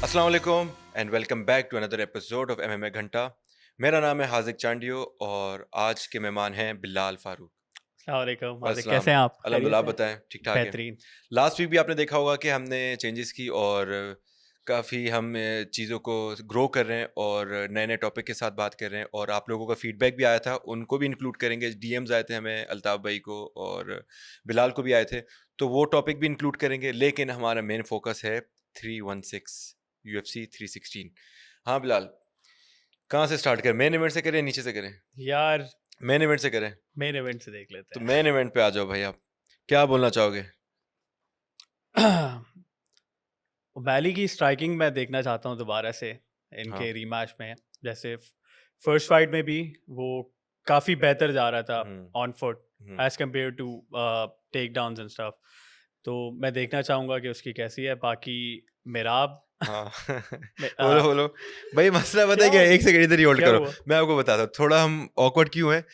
अस्सलाम वालेकुम and welcome back to another episode of MMA घंटा। मेरा नाम है हाजिक चांडियो और आज के मेहमान हैं बिलाल फारूक। अस्सलाम वालेकुम, अस्सलाम। कैसे हैं आप? अल्हम्दुलिल्लाह, खैरियत आप से हैं? बताएं, ठीक ठाक है। बेहतरीन। लास्ट वीक भी आपने देखा होगा कि हमने चेंजेस की और काफ़ी हम चीज़ों को ग्रो कर रहे हैं और नए नए टॉपिक के साथ बात कर रहे हैं और आप लोगों का फीडबैक भी आया था, उनको भी इंक्लूड करेंगे। डीएम्स आए थे हमें अल्ताफ़ भाई को और बिलाल को भी आए थे, तो वो टॉपिक भी इंक्लूड करेंगे। लेकिन हमारा मेन फोकस है 316 UFC 316। हाँ बिलाल, कहाँ से स्टार्ट करें? मेन इवेंट से करें, नीचे से करें? यार, मेन इवेंट से करें। मेन इवेंट से देख तो लेते मेन इवेंट पे आ जाओ भाई, आप क्या बोलना चाहोगे? हैं। ओमैली की स्ट्राइकिंग मैं देखना चाहता हूँ दोबारा से हाँ। इनके रीमैच में। जैसे फर्स्ट फाइट में भी वो काफ़ी बेहतर जा रहा था hmm. On foot hmm. As compare to takedowns and stuff. तो मैं देखना चाहूँगा कि उसकी कैसी है। बाकी मेराब हाँ। मे- बोलो आ, बोलो। भाई मसला पता क्या है क्या है? एक सेकंड इधर ही होल्ड क्या करो, हुआ? मैं आपको बताता हूँ थोड़ा हम ऑकवर्ड क्यों है।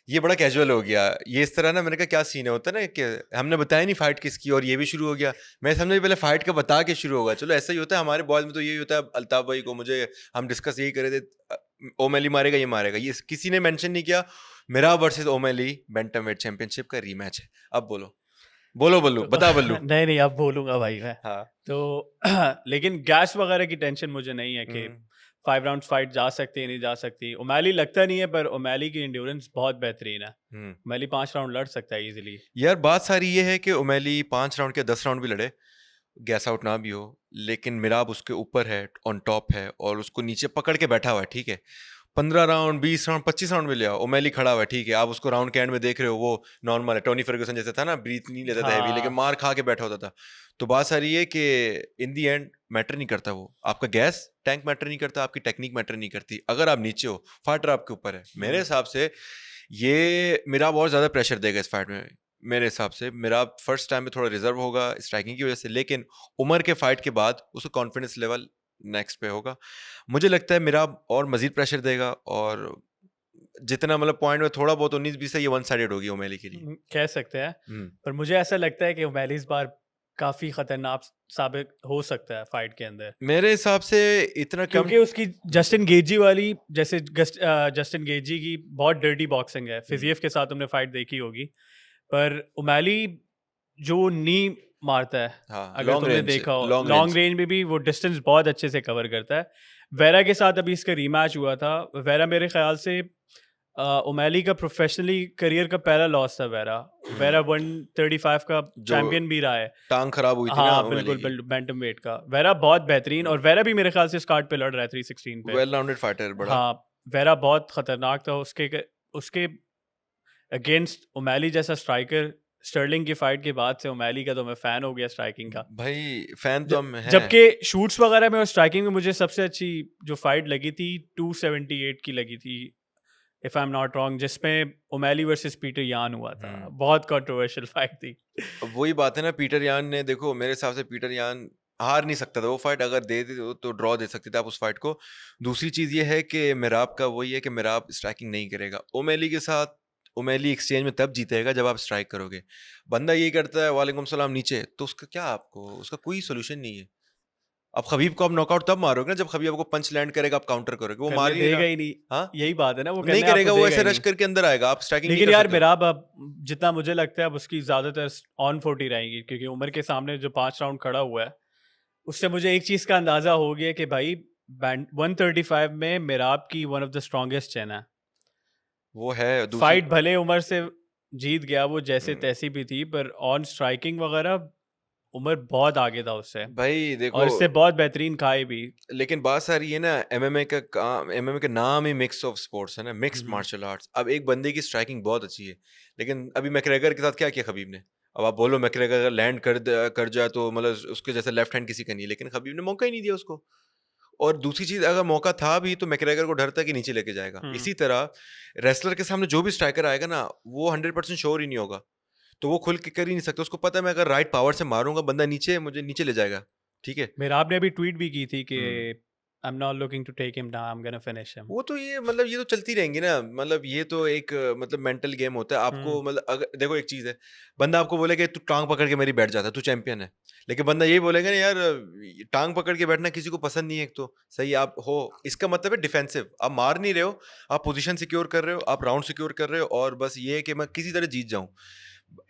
ये बड़ा कैजुअल हो गया ये इस तरह ना। मैंने कहा क्या सीन है, होता है ना कि हमने बताया नहीं फाइट किसकी और ये भी शुरू हो गया। मैं समझा पहले फाइट का बता के शुरू होगा। चलो ऐसा ही होता है हमारे बॉयज में, तो यही होता है। अल्ताफ भाई को मुझे हम डिस्कस यही कर रहे थे, ओमेली मारेगा, ये मारेगा, ये किसी ने मेंशन नहीं किया। मेरा वर्सेस ओमेली बैंटमवेट चैंपियनशिप का रीमैच है। अब बोलो बोलो बल्लू, तो बता बल्लू। नहीं नहीं, अब बोलूँगा भाई मैं। हाँ। तो लेकिन गैस वगैरह की टेंशन मुझे नहीं है कि हम्म। 5 राउंड फाइट जा सकती है नहीं जा सकती। ओमैली लगता नहीं है, पर ओमैली की एंड्योरेंस बहुत बेहतरीन है। हम्म। ओमैली 5 राउंड लड़ सकता है इजीली। यार बात सारी ये है कि ओमेली 5 राउंड के 10 राउंड भी लड़े, गैस आउट ना भी हो, लेकिन मिराब उसके ऊपर है, ऑन टॉप है और उसको नीचे पकड़ के बैठा हुआ है। ठीक है, 15 राउंड 20 राउंड 25 राउंड में लिया, ओमेली खड़ा हुआ है। ठीक है, आप उसको राउंड के एंड में देख रहे हो, वो नॉर्मल है। टोनी फर्गुसन जैसे था ना, ब्रीथ नहीं लेता था हैवी, लेकिन हाँ, मार खा के बैठा होता था। तो बात सारी ये कि इन दी एंड मैटर नहीं करता वो, आपका गैस टैंक मैटर नहीं करता, आपकी टेक्निक मैटर नहीं करती। अगर आप नीचे हो, फाइटर आपके ऊपर है। मेरे हिसाब से ये मिराब और ज्यादा प्रेशर देगा इस फाइट में। मेरे हिसाब से मिराब फर्स्ट टाइम में थोड़ा रिजर्व होगा स्ट्राइकिंग की वजह से, लेकिन उमर के फाइट के बाद उसका कॉन्फिडेंस लेवल नेक्स्ट पे होगा। मुझे लगता है मिराब और मजीद प्रेशर देगा और जितना मतलब पॉइंट में थोड़ा बहुत 19-20 है, ये वन साइडेड होगी ओमेली के लिए। कह सकते हैं। हम्म। पर मुझे ऐसा लगता है कि ओमैली इस बार काफ़ी खतरनाक साबित हो सकता है फाइट के अंदर। मेरे हिसाब से इतना कम। क्योंकि उसकी जस्टिन गेजी वाली, जैसे जस्टिन गेजी की बहुत डर्टी बॉक्सिंग है। हम्म। फिजियफ के साथ तुमने फाइट देखी होगी। पर ओमैली जो नी मारता है, हाँ, अगर लॉन्ग तुमने रेंज, देखा हो, लॉन्ग लॉन्ग रेंज। रेंज में भी वो डिस्टेंस बहुत अच्छे से कवर करता है। वेरा के साथ अभी इसका रीमैच हुआ था। वेरा मेरे ख्याल से ओमैली का प्रोफेशनली करियर का पहला लॉस था। वेरा वेरा 135 का जो चैंपियन भी रहा है। टांग खराब हुई थी ना हाँ ओमेली बिल्कुल की। बैंटम वेट का वेरा बहुत बेहतरीन, और वेरा भी मेरे ख्याल से इस कार्ड पे लड़ रहा है 316 पे। वेल राउंडेड फाइटर बड़ा। हाँ, वेरा बहुत खतरनाक था। उसके अगेंस्ट ओमैली जैसा स्ट्राइकर, स्टर्लिंग की फाइट के बाद से ओमैली का तो मैं फैन हो गया स्ट्राइकिंग का। भाई फैन तो हम हैं। जबकि शूट्स वगैरह में और स्ट्राइकिंग में मुझे सबसे अच्छी जो फाइट लगी थी 278 की लगी थी, if I am not wrong, जिसमें ओमैली वर्सेस पीटर यान हुआ था। हम्म। बहुत कंट्रोवर्शियल फाइट थी। अब वही बात है ना, पीटर यान ने, देखो मेरे हिसाब से पीटर यान हार नहीं सकता था वो फाइट। अगर दे दे तो ड्रॉ दे सकते थे आप उस फाइट को। दूसरी चीज ये है कि मिराब का वही है कि मिराब स्ट्राइकिंग नहीं करेगा ओमेली के साथ। ओमेली एक्सचेंज में तब जीतेगा जब आप स्ट्राइक करोगे। बंदा यही करता है वालेकुम सलाम नीचे, तो उसका क्या, आपको उसका कोई सोल्यूशन नहीं है। अब खबीब को आप नॉकआउट तब मारोगे ना जब खबीब आपको पंच लैंड करेगा, आप काउंटर करोगे, वो मार करने ही नहीं देगा रहा। ही नहीं। हाँ, यही बात है ना, वो नहीं करने आपको करेगा वो, देगा ऐसे ही रश नहीं। करके अंदर आएगा, आप स्ट्राइकिंग नहीं लेकिन कर यार सकते हो। मेराब, अब जितना मुझे लगता है अब उसकी ज्यादातर ऑन फुट ही रहेंगी, क्योंकि उमर के सामने जो 5 राउंड खड़ा हुआ है, उससे मुझे एक चीज का अंदाजा हो गया कि भाई 135 में मेराब की one of the strongest chain है। वो है दूसरी। फाइट भले उमर से जीत गया वो जैसे हम्म। तैसी भी थी, पर ऑन स्ट्राइकिंग वगैरह उमर बहुत आगे था उससे, भाई देखो, और इससे बहुत बेहतरीन खाए भी। लेकिन बात सारी है ना, एमएमए का काम, एमएमए का नाम ही मिक्स ऑफ स्पोर्ट्स है ना, मिक्स्ड हम्म। Martial arts. अब एक बंदे की स्ट्राइकिंग बहुत अच्छी है, लेकिन अभी मैकग्रेगर के साथ क्या किया खबीब ने? अब आप बोलो मैकग्रेगर अगर लैंड कर जाए तो मतलब उसके जैसे लेफ्ट हैंड किसी का नहीं है, लेकिन खबीब ने मौका ही नहीं दिया उसको। और दूसरी चीज, अगर मौका था भी तो मैकग्रेगर को डर था कि नीचे लेके जाएगा। हम्म। इसी तरह रेसलर के सामने जो भी स्ट्राइकर आएगा ना, वो 100% श्योर ही नहीं होगा, तो वो खुल के कर ही नहीं सकता। उसको पता है मैं अगर राइट पावर से मारूंगा बंदा नीचे, मुझे नीचे ले जाएगा। ठीक है। मेराब ने अभी ट्वीट भी की थी कि हम्म। I'm not looking to take him down. I'm gonna finish him. वो तो ये मतलब ये तो चलती रहेंगी ना, मतलब ये तो एक मतलब मेंटल गेम होता है आपको। मतलब अगर देखो एक चीज है, बंदा आपको बोले कि तू टांग पकड़ के मेरी बैठ जाता, तू चैंपियन है, लेकिन बंदा यही बोलेगा ना यार टांग पकड़ के बैठना किसी को पसंद नहीं है। एक तो सही आप हो, इसका मतलब है डिफेंसिव, आप मार नहीं रहे हो, आप पोजीशन सिक्योर कर रहे हो, आप राउंड सिक्योर कर रहे हो, और बस ये है कि मैं किसी तरह जीत जाऊं।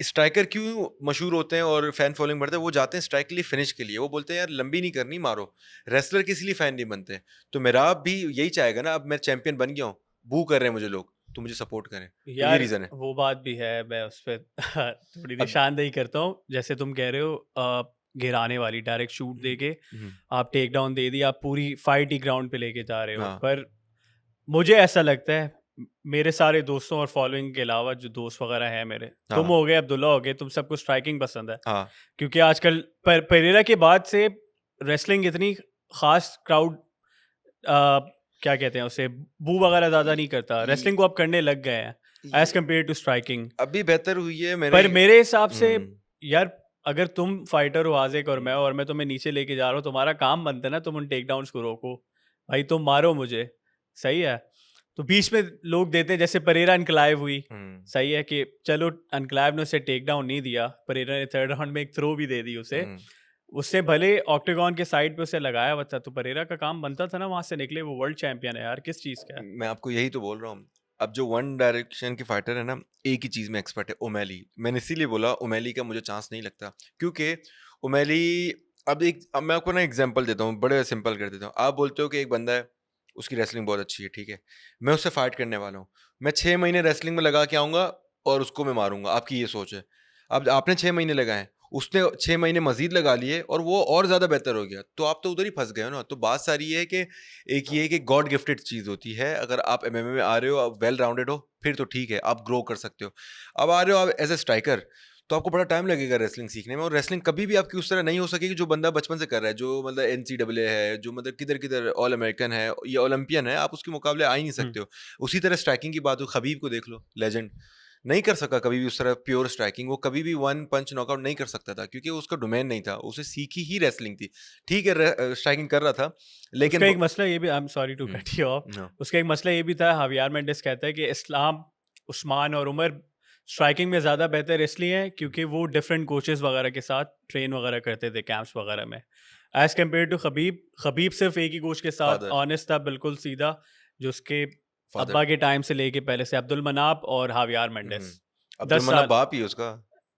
स्ट्राइकर क्यों मशहूर होते हैं और फैन फॉलोइंग बढ़ता है, वो जाते हैं स्ट्राइक के लिए, फिनिश के लिए। वो बोलते हैं यार लंबी नहीं करनी, मारो। रेसलर किसी लिए फैन नहीं बनते। तो मेरा भी यही चाहेगा ना, अब मैं चैंपियन बन गया हूँ, बू कर रहे हैं मुझे लोग, तो मुझे सपोर्ट करें। तो ये यार रीजन है। वो बात भी है, मैं उस पर थोड़ी अब निशानदेही करता हूँ। जैसे तुम कह रहे हो गिराने वाली डायरेक्ट शूट दे के हम्म, आप टेक डाउन दे दी, आप पूरी फाइट ही ग्राउंड पे लेके जा रहे हो। हाँ पर मुझे ऐसा लगता है, मेरे सारे दोस्तों और फॉलोइंग के अलावा जो दोस्त वगैरह हैं मेरे, तुम हाँ हो गए, अब्दुल्ला हो गए, तुम सबको स्ट्राइकिंग पसंद है। हाँ क्योंकि आजकल पेरेरा के बाद से रेसलिंग इतनी खास क्राउड क्या कहते हैं उसे, बू वगैरह ज़्यादा नहीं करता। ये- रेसलिंग को अब करने लग गए हैं एज ये कम्पेयर टू स्ट्राइकिंग। अभी बेहतर हुई है मेरे। पर मेरे हिसाब से हम्म, यार, अगर तुम फाइटर हो आज़िक और मैं तुम्हें नीचे लेके जा रहा हूँ, तुम्हारा काम बनता है ना तुम उन टेक डाउन्स को रोको। भाई तुम मारो मुझे, सही है। तो बीच में लोग देते हैं, जैसे परेरा एनक्लाइव हुई, सही है कि चलो एनक्लाइव ने उसे टेक डाउन नहीं दिया, परेरा ने थर्ड राउंड में एक थ्रो भी दे दी उसे। हम्म। उससे भले ऑक्टेगॉन के साइड पे उसे लगाया हुआ था, तो परेरा का काम बनता था ना वहां से निकले। वो वर्ल्ड चैंपियन है यार, किस चीज का है? मैं आपको यही तो बोल रहा हूँ। अब जो वन डायरेक्शन के फाइटर है ना, एक ही चीज में एक्सपर्ट है, ओमैली। मैंने इसीलिए बोला ओमैली का मुझे चांस नहीं लगता, क्योंकि ओमैली, अब मैं आपको ना एग्जांपल देता हूँ, बड़े सिंपल कर देता हूँ। आप बोलते हो कि एक बंदा है, उसकी रेसलिंग बहुत अच्छी है, ठीक है, मैं उससे फाइट करने वाला हूँ, मैं 6 महीने रेसलिंग में लगा के आऊंगा और उसको मैं मारूंगा। आपकी ये सोच है। अब आपने 6 महीने लगाए, उसने 6 महीने मजीद लगा लिए और वो और ज्यादा बेहतर हो गया, तो आप तो उधर ही फंस गए हो ना। तो बात सारी ये है कि एक ये कि गॉड गिफ्टेड चीज़ होती है। अगर आप एमएमए में आ रहे हो, आप वेल राउंडेड हो, फिर तो ठीक है, आप ग्रो कर सकते हो। अब आ रहे हो आप एज ए स्ट्राइकर, तो आपको बड़ा टाइम लगेगा रेसलिंग सीखने में, और रेसलिंग कभी भी आपकी उस तरह नहीं हो सकेगी जो बंदा बचपन से कर रहा है, जो मतलब NCAA है, जो मतलब किधर किधर ऑल अमेरिकन है या ओलंपियन है, आप उसके मुकाबले आ ही नहीं सकते हो। उसी तरह स्ट्राइकिंग की बात हो, खबीब को देख लो, लेजेंड, नहीं कर सका कभी भी उस तरह प्योर स्ट्राइकिंग। वो कभी भी वन पंच नॉकआउट नहीं कर सकता था, क्योंकि उसका डोमेन नहीं था, उसे सीखी ही रेसलिंग थी। ठीक है स्ट्राइकिंग कर रहा था, लेकिन उसका एक मसला ये भी, I am sorry to cut you off, no, उसका एक मसला ये भी था, हवियार मेंडेस कहता है कि इस्लाम, उस्मान और उमर स्ट्राइकिंग में ज़्यादा बेहतर इसलिए हैं क्योंकि वो डिफरेंट कोचेस वगैरह के साथ ट्रेन वगैरह करते थे कैंप्स वगैरह में, as compare to Khabib. Khabib सिर्फ एक ही कोच के साथ फादर ऑनेस्ट था, बिल्कुल सीधा, जो उसके फादर अब्बा के टाइम से लेके पहले से, अब्दुल मनाप और हावियार मेंडेस। अब्दुल 10 मनाफ साल बाप ही है उसका।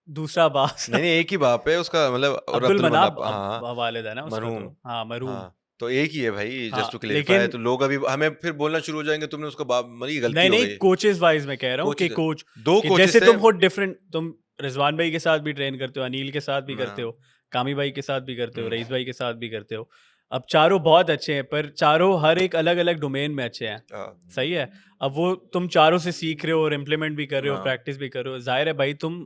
दूसरा बास नहीं नहीं, एक ही बाप है उसका, मतलब, और अब्दुल अब्दुल मनाप मनाफ, हाँ, वालिद है ना उसका, मरहूम, तो हाँ मरहूम। हाँ, तो एक ही है भाई, हाँ जस्ट टू क्लेरिफाई। लेकिन तो लोग अभी हमें फिर बोलना शुरू हो जाएंगे तुमने उसका बाप, मतलब ये गलती नहीं हो नहीं, गई। कोचेस वाइज मैं कह रहा हूँ कि कोच कोच, दो कि कोचेस जैसे से तुम खुद डिफरेंट, तुम रिजवान भाई के साथ भी ट्रेन करते हो, अनिल के साथ भी करते हो, कामी भाई के साथ भी करते हो, रईस भाई के साथ भी करते हो। अब चारों बहुत अच्छे हैं, पर चारों हर एक अलग अलग डोमेन में अच्छे हैं, सही है। अब वो तुम चारों से सीख रहे हो और इम्प्लीमेंट भी कर रहे हो, प्रैक्टिस भी कर रहे हो, जाहिर है भाई तुम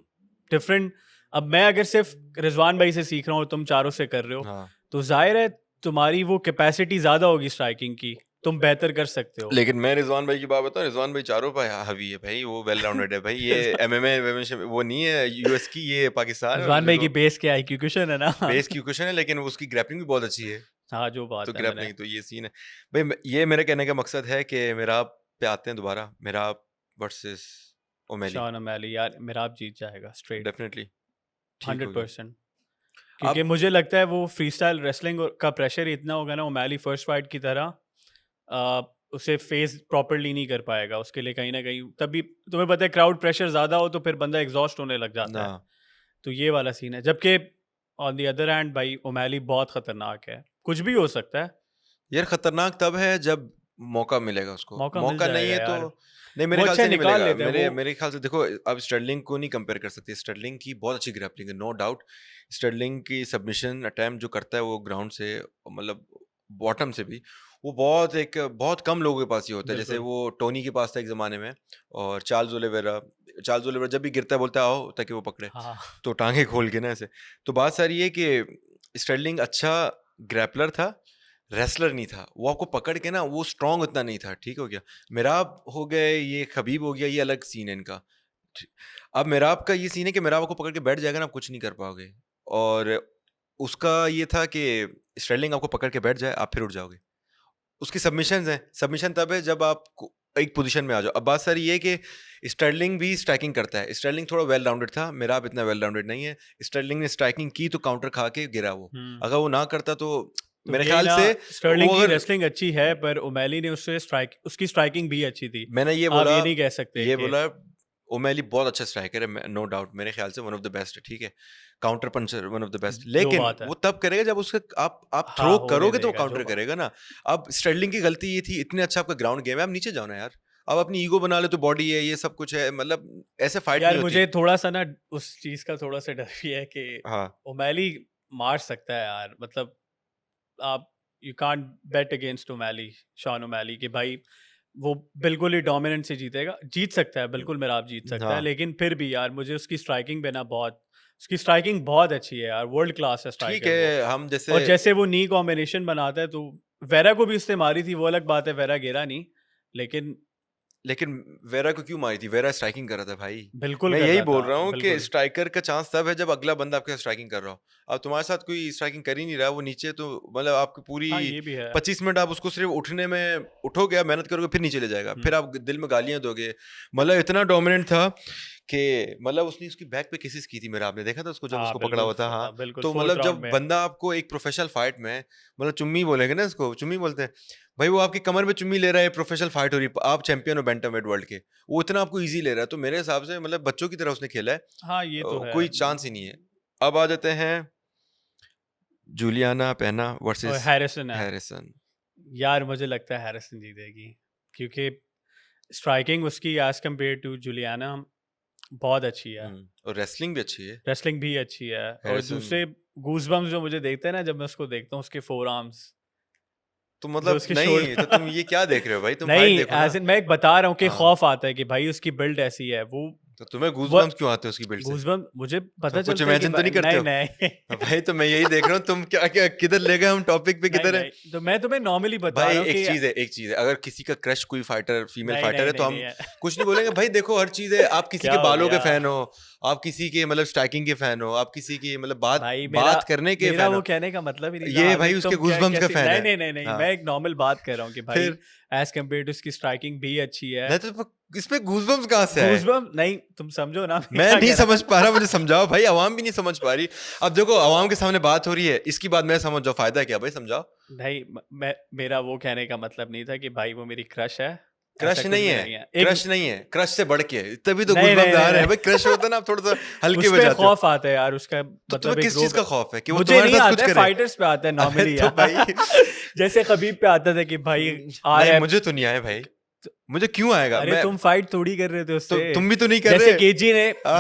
डिफरेंट। अब मैं अगर सिर्फ रिजवान भाई से सीख रहा हूँ और तुम चारों से कर रहे हो, हाँ, तो जाहिर है तुम्हारी वो कैपेसिटी ज़्यादा होगी स्ट्राइकिंग की, तुम बेहतर कर सकते हो। लेकिन मैं रिजवान भाई की बात बताऊं, रिजवान भाई चारों पे हावी है भाई, वो वेल राउंडेड है भाई। ये एमएमए वो नहीं है यूएस की, ये पाकिस्तान है। रिजवान भाई की बेस क्या IQ क्वेश्चन है ना। बेस की क्वेश्चन है, लेकिन उसकी ग्रैपलिंग भी बहुत अच्छी है। हाँ जो तो बात है मैंने, ग्रैपलिंग, तो ये सीन है भाई। ये मेरे कहने का मकसद है कि मेरा पे आते हैं दोबारा, मेरा वर्सेस ओमेली। शॉन ओमैली यार, मिराब जीत जाएगा स्ट्रेट, डेफिनेटली ठीक हो गया। 100%। क्योंकि अब मुझे लगता है वो फ्री स्टाइल रेसलिंग का प्रेशर इतना होगा ना, ओमैली फर्स्ट फाइट की तरह उसे फेस प्रॉपरली नहीं कर पाएगा। उसके लिए कहीं ना कहीं, तभी तुम्हें पता है क्राउड प्रेशर ज़्यादा हो तो फिर बंदा एग्जॉस्ट होने लग ना, जाता है। तो ये वाला सीन है, जबकि ऑन द अदर हैंड भाई ओमैली बहुत खतरनाक है, कुछ भी हो सकता है। यार खतरनाक तब है जब मौका मिलेगा उसको, मौका मिल मौका नहीं जाएगा है तो यार, नहीं, मेरे वो ख्याल अच्छा से नहीं निकाल मिलेगा। लेता है मेरे वो। मेरे ख्याल से देखो, अब स्टर्लिंग को नहीं कंपेयर कर सकते, स्टर्लिंग की बहुत अच्छी ग्रैपलिंग है, नो डाउट। स्टर्लिंग की सबमिशन अटैम्प्ट जो करता है वो ग्राउंड से, मतलब बॉटम से भी, वो बहुत कम लोगों के पास ही होता है। जैसे बिल्कुल। वो टोनी के पास था एक ज़माने में, और चार्ल्स ओलिवेरा जब भी गिरता है बोलता है आओ ताकि वो पकड़े, हाँ तो टांगे खोल के ना ऐसे। तो बात सारी है कि स्टर्लिंग अच्छा ग्रैपलर था, रेसलर नहीं था। वो आपको पकड़ के ना, वो स्ट्रांग उतना नहीं था, ठीक हो गया। मेराब हो गए, ये खबीब हो गया, ये अलग सीन है इनका। अब मेराब का ये सीन है कि मेराब आपको पकड़ के बैठ जाएगा ना, आप कुछ नहीं कर पाओगे। और उसका ये था कि स्टर्लिंग आपको पकड़ के बैठ जाए, आप फिर उठ जाओगे। उसकी सबमिशंस हैं, सबमिशन तब है जब आप एक पोजीशन में आ जाओ। अब बात सारी ये है कि स्टर्लिंग भी स्ट्राइकिंग करता है, स्टर्लिंग थोड़ा वेल राउंडेड था, मिराब इतना वेल राउंडेड नहीं है। स्टर्लिंग ने स्ट्राइकिंग की तो काउंटर खा के गिरा वो, अगर वो ना करता तो मेरे यही ख्याल ना, से स्टर्लिंग वो की अगर रेसलिंग अच्छी है पर ओमैली ने उसकी स्ट्राइकिंग भी अच्छी थी। मैंने ये आप बोला ये नहीं कह सकते ये कि बोला ओमैली बहुत अच्छा स्ट्राइकर है, नो डाउट, मेरे ख्याल से वन ऑफ द बेस्ट है, ठीक है, counter puncture one of the best, जो लेकिन बात है। वो तब करेगा जब उसके आप हाँ, थ्रो होने करोगे तो वो देगा जो काउंटर बात। करेगा ना। अब स्टर्लिंग की गलती ये थी, इतने अच्छा आपका ग्राउंड गेम है, आप नीचे जाओ ना यार, अब अपनी ईगो बना ले तो बॉडी है, ये सब कुछ है, मतलब ऐसे फाइट यार नहीं होती। मुझे थोड़ा सा ना उस चीज का थोड़ा सा डर भी है कि हाँ ओमैली मार सकता है यार, मतलब आप you can't bet against O'Malley, Sean O'Malley कि भाई वो बिल्कुल ही डोमिनेंट से जीतेगा, जीत सकता है बिल्कुल, मेरा आप जीत सकता है, हाँ लेकिन फिर भी यार मुझे उसकी स्ट्राइकिंग पे ना बहुत, उसकी स्ट्राइकिंग बहुत अच्छी है यार, वर्ल्ड क्लास है ठीक स्ट्राइकर वो। है, हम जैसे और जैसे वो नी कॉम्बिनेशन बनाता है तो वेरा को भी उसने मारी थी, वो अलग बात है, वेरा गिरा नहीं, लेकिन लेकिन वेरा को क्यों मारी थी, वेरा स्ट्राइकिंग कर रहा था भाई। बिल्कुल मैं कर यही रहा बोल था रहा हूँ कि बिल्कुल। स्ट्राइकर का चांस तब है जब अगला बंदा आपके साथ स्ट्राइकिंग कर रहा हो। अब तुम्हारे साथ कोई स्ट्राइकिंग कर ही नहीं रहा, वो नीचे, तो मतलब आपकी पूरी हाँ ये भी है। 25 मिनट आप उसको सिर्फ उठने में उठोगे, आप मेहनत करोगे, फिर नीचे ले जाएगा, फिर हम्म, आप दिल में गालियां दोगे, मतलब इतना डोमिनेंट था कि मतलब उसने उसकी बैक पे किसिस की थी, मेरा आपने देखा था उसको जब हाँ उसको पकड़ा बिल्कुल, हुआ था। हाँ बिल्कुल तो फोर्थ मतलब राउंड जब में। बंदा आपको एक प्रोफेशनल फाइट में, मतलब चुम्मी बोलेंगे ना, इसको चुम्मी बोलते हैं भाई, वो आपकी कमर पे चुम्मी ले रहा है, प्रोफेशनल फाइट हो रही है, आप चैंपियन हो बैंटमवेट वर्ल्ड के, वो इतना आपको इजी ले रहा है, तो मेरे हिसाब से मतलब बच्चों की तरह उसने खेला है, हाँ ये तो है। कोई चांस ही नहीं है। अब आ जाते हैं जूलियाना पेना और वर्सेस हैरिसन है हैरिसन। यार, मुझे लगता है हैरिसन जीतेगी, क्योंकि स्ट्राइकिंग उसकी एज कम्पेयर टू जुलियाना बहुत अच्छी है, और रेसलिंग भी अच्छी है रेसलिंग भी अच्छी है, और हैरिसन। दूसरे गूजबम्स जो मुझे देखते हैं ना जब मैं उसको देखता हूँ, उसके फोर आर्म्स, तो जो मतलब उसके नहीं, तो शोल्डर तुम ये क्या देख रहे हो भाई, तुम फाइट नहीं, देखो ना। एज इन मैं एक बता रहा हूँ कि हाँ खौफ आता है कि भाई उसकी बिल्ड ऐसी है, तो तुम्हें वो गूज़बम्प्स क्यों आते हैं उसकी बिल्ड से? गूजबम्स मुझे पता सब कुछ चलता है कि इमेजिन तो नहीं करते नहीं हो? नहीं हाँ, भाई तो मैं यही देख रहा हूँ, तुम क्या क्या किधर ले गए हम टॉपिक पे, नहीं किधर है? नहीं, तो मैं तुम्हें नॉर्मली बता भाई रहा हूँ कि एक चीज है, अगर किसी का क्रश कोई फाइटर फीमेल नहीं फाइटर नहीं है तो नहीं हम नहीं है। कुछ नहीं बोलेंगे भाई, देखो हर चीज है, आप किसी क्या के हो बालों के गया फैन हो, आप किसी के मतलब स्ट्राइकिंग के फैन हो, आप किसी की मतलब बात भाई, मेरा बात करने के मेरा फैन वो हो, कहने का मतलब ही नहीं था, ये भाई हाजिर उसके तुम क्या गूज़बम्प्स का कैसे, फैन नहीं है। नहीं नहीं नहीं, हाँ मैं एक नॉर्मल बात कर रहा हूँ कि भाई फिर एज कम्पेयर टू उसकी स्ट्राइकिंग भी अच्छी है। नहीं तो इसमें गूज़बम्प्स कहाँ से आए? गूजबम नहीं, तुम समझो ना मैं मैं क्या नहीं कह रहा समझ पा रहा, मुझे समझाओ भाई, आवाम भी नहीं समझ पा रही। अब देखो आवाम के सामने बात हो रही है, इसकी बात मैं समझ जाओ, फायदा क्या भाई, समझाओ। नहीं, मैं मेरा वो कहने का मतलब नहीं था कि भाई वो मेरी क्रश है, ऐसा क्रश कुछ नहीं भी है, नहीं है। एक क्रश नहीं है, क्रश से बढ़ के, तभी तो नहीं नहीं गूज़बम्प्स आ नहीं रहे हैं भाई, नहीं क्रश होता है ना आप थोड़ा सा हल्के उस हो पे जाते हो। खौफ आता है यार, उसका तो तुम्हें मतलब एक किस चीज रोब, का खौफ है कि वो मुझे तुम्हारे नहीं साथ कुछ आता है, करे? फाइटर्स पे आता है अरे नॉर्मली तो यार। भाई जैसे खबीब पे आता था कि भाई आ नहीं, रहा मुझे तो नहीं आया भाई, है, मुझे क्यों आएगा? अरे मैं तुम फाइट थोड़ी कर रहे थे तो उससे। तुम भी तो नहीं कर जैसे रहे।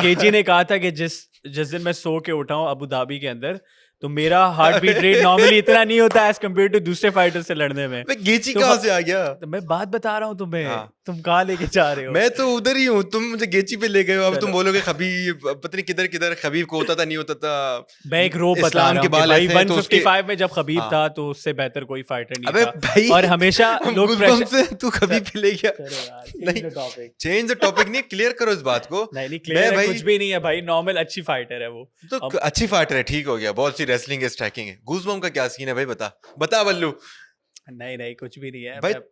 गेजी ने कहा था कि जिस जिस दिन मैं सो के उठा हूँ अबू धाबी के अंदर, तो मेरा हार्ट बीट रेट नॉर्मली इतना नहीं होता एज कम्पेयर टू दूसरे फाइटर से लड़ने में। मैं गेची तो कहाँ से आ गया? तो मैं बात बता रहा हूँ तुम्हें, हाँ तुम कहाँ लेके जा रहे हो? मैं तो उधर ही हूँ, तुम मुझे गेची पे ले गए हो, अब तुम चलो, बोलोगे खबीब पता नहीं किधर किधर, खबीब को होता था नहीं होता था, मैं एक रोब बता इस्लाम रहा के हूँ कि बाल भाई ऐसे हैं तो उसके। 155 में जब खबीब हाँ था तो उससे बेहतर कोई फाइटर नहीं अबे था, भाई और हमेशा हम लोग गूज़बम्प्स प्रेशर। से तू खबीब पे ले गया। चलो यार, नहीं, change the topic। Change the topic नहीं, क्लियर करो इस बात को। नहीं नहीं, मैं क्लियर है, भाई कुछ भी नहीं है भाई, नॉर्मल अच्छी फाइटर है वो। तो अब अच्छी फाइटर है, ठीक हो गया, बहुत सी रेसलिंग है, स्ट्राइकिंग है, गूज़बम्प का क्या सीन है भाई, बता बता बल्लू नहीं नहीं, कुछ भी नहीं है भाई। मैं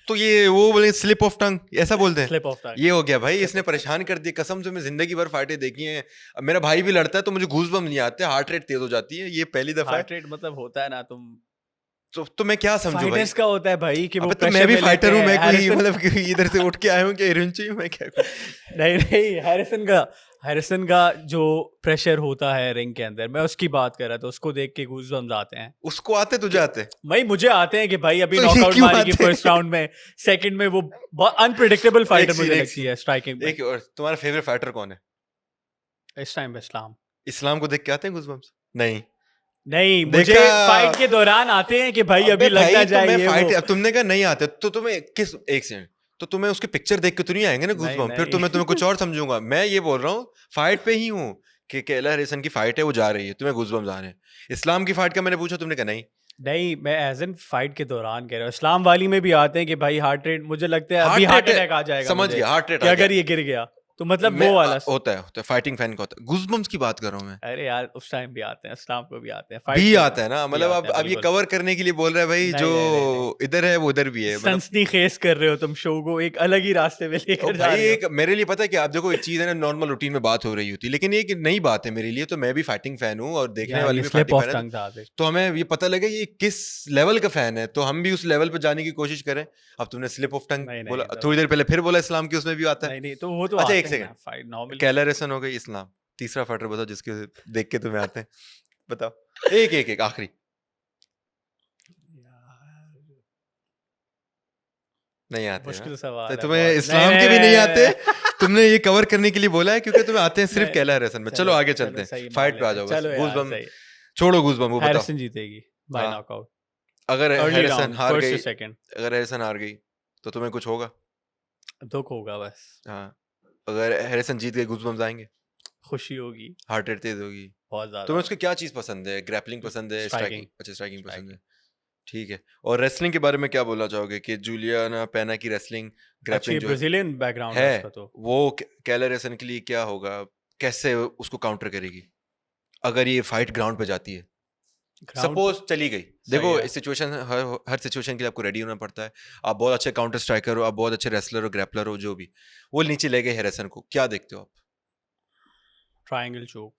तो ये वो बोले स्लिप ऑफ टंग, ऐसा बोलते हैं, स्लिप ऑफ टंग, ये हो गया भाई, स्लिप इसने ऑफ परेशान कर दिया कसम से। मैं जिंदगी भर फाइटें देखी हैं, अब मेरा भाई भी लड़ता है तो मुझे गूज़बम्प नहीं आते, हार्ट रेट तेज हो जाती है, ये पहली दफा है। हार्ट रेट मतलब होता है ना, तुम तो मैं क्या समझू भाई? फाइटर्स का होता है भाई कि वो अबे तो मैं प्रेशर भी में लेते फाइटर हूँ, हैं। मैं कोई हैरिसन मतलब कि इधर से उठ के आया हूँ क्या हिरंची हूँ मैं क्या? नहीं नहीं, हैरिसन का जो प्रेशर होता है रिंग के अंदर, मैं उसकी बात कर रहा था, उसको देख के गूज़बम्स आते हैं। उसको आते तुझे आते? भाई मुझे आते हैं कि भाई अभी तो ये नॉकआउट क्यों मारेगी आते फर्स्ट राउंड में, सेकंड में वो बहुत अनप्रिडिक्टेबल फाइटर एक मुझे सीन, लगती है स्ट्राइकिंग में। एक और तुम्हारा फेवरेट फाइटर कौन है? इस टाइम पे इस्लाम इस्लाम को देख के आते हैं गूज़बम्प्स? नहीं नहीं, मुझे देखा। फाइट के दौरान आते हैं कि भाई अबे अभी लग ना भाई तो जाए मैं ये फाइट, वो। अब तुमने कहा नहीं आते तो तुम्हें किस, एक सेकंड, तो तुम्हें उसकी पिक्चर देख के तो नहीं आएंगे ना नहीं गूज़बम्प, फिर तो नहीं मैं तुम्हें कुछ और समझूंगा। मैं ये बोल रहा हूँ फाइट पे ही हूँ कि केला हैरिसन की फाइट है, वो जा रही है, तुम्हें गूज़बम्प्स आ रहे हैं। इस्लाम की फाइट का मैंने पूछा, तुमने कहा नहीं। नहीं, मैं एज एन फाइट के दौरान कह रहा हूँ, इस्लाम वाली में भी आते हैं कि भाई हार्ट रेट, मुझे लगता है अभी हार्ट हार्ट रेट अटैक आ जाएगा समझ मुझे गया, हार्ट रेट कि आ अगर गया। ये गिर गया। तो मतलब मैं वो वाला होता है फाइटिंग फैन का होता है। गूज़बम्प्स की बात कर रहा हूँ मैं। अरे यार उस टाइम भी आते हैं, इस्लाम को भी आते हैं, भी फाइट आता है ना, भी मतलब आते हैं, अब ये बिल्कुल। कवर करने के लिए बोल रहा है भाई, जो नहीं नहीं नहीं नहीं, इधर है वो उधर भी है, मतलब सनसनीखेज कर रहे हो तुम शो को, एक अलग ही रास्ते में ओ लेकर जा भाई रहे हो। एक मेरे लिए पता है कि आप देखो, एक चीज है ना, नॉर्मल रूटीन में बात हो रही होती है, लेकिन ये एक नई बात है मेरे लिए, तो मैं भी फाइटिंग फैन हूँ और देखने यार वाले ये भी स्लिप फाइटिंग ऑफ फैन है, टंग था देख। तो हमें ये पता लगे ये किस लेवल का फैन है, तो हम भी उस लेवल पर जाने की कोशिश करें। अब तुमने स्लिप ऑफ टंग नहीं बोला, नहीं तो, थोड़ी देर पहले फिर बोला इस्लाम की उसमें भी आता है। नहीं नहीं तो वो तो अच्छा एक आते हैं ना सेकंड, फाइट नॉर्मली। कैलरेसन हो गई, इस्लाम, तीसरा फाइटर बताओ जिसके देख के तुम्हें आते हैं, बताओ, एक एक एक आखिरी। नहीं आते ना, मुश्किल तो सवाल है तुम्हें बहुत। नहीं इस्लाम नहीं के भी नहीं आते। नहीं तुमने ये कवर करने के लिए बोला है क्योंकि तुम्हें आते हैं सिर्फ नहीं, कैला हैरिसन में। चलो चलो आगे चलते चलो हैं, सही मान फाइट पे आ लेते हैं, जाओ बस, चलो यार गूज़बम सही। छोड़ो, गूज़बम वो बताओ। हैरिसन जीतेगी बाय हाँ, नॉकआउट, अगर अर्ली हैरिसन राउंड, हार फर्स्ट गई, या सेकंड। अगर हैरिसन हार गई तो तुम्हें कुछ होगा? दुख होगा बस, हाँ, अगर हैरिसन जीत गई गूज़बम्स आएंगे, खुशी होगी हार्ट रेट तेज होगी। बहुत ज्यादा। तुम्हें उसकी क्या चीज़ पसंद है? ग्रैपलिंग पसंद है, स्ट्राइकिंग? स्ट्राइकिंग, अच्छा स्ट्राइकिंग पसंद स्ट्राइकिंग है, ठीक है। और रेसलिंग के बारे में क्या बोलना चाहोगे कि जूलियाना पेना की रेसलिंग, अच्छी, ग्रैपलिंग जो ब्राजीलियन बैकग्राउंड है है उसका तो। वो कैला हैरिसन के लिए क्या होगा? कैसे उसको काउंटर करेगी अगर ये फाइट ग्राउंड पे जाती है? ग्राउंड सपोज चली गई, सही देखो है। इस सिचुएशन, हर सिचुएशन के लिए आपको रेडी होना पड़ता है। आप बहुत अच्छे काउंटर स्ट्राइकर हो, आप बहुत अच्छे रेसलर हो, ग्रैपलर हो, जो भी, वो नीचे ले गए हैरिसन को, क्या देखते हो आप? ट्रायंगल चोक,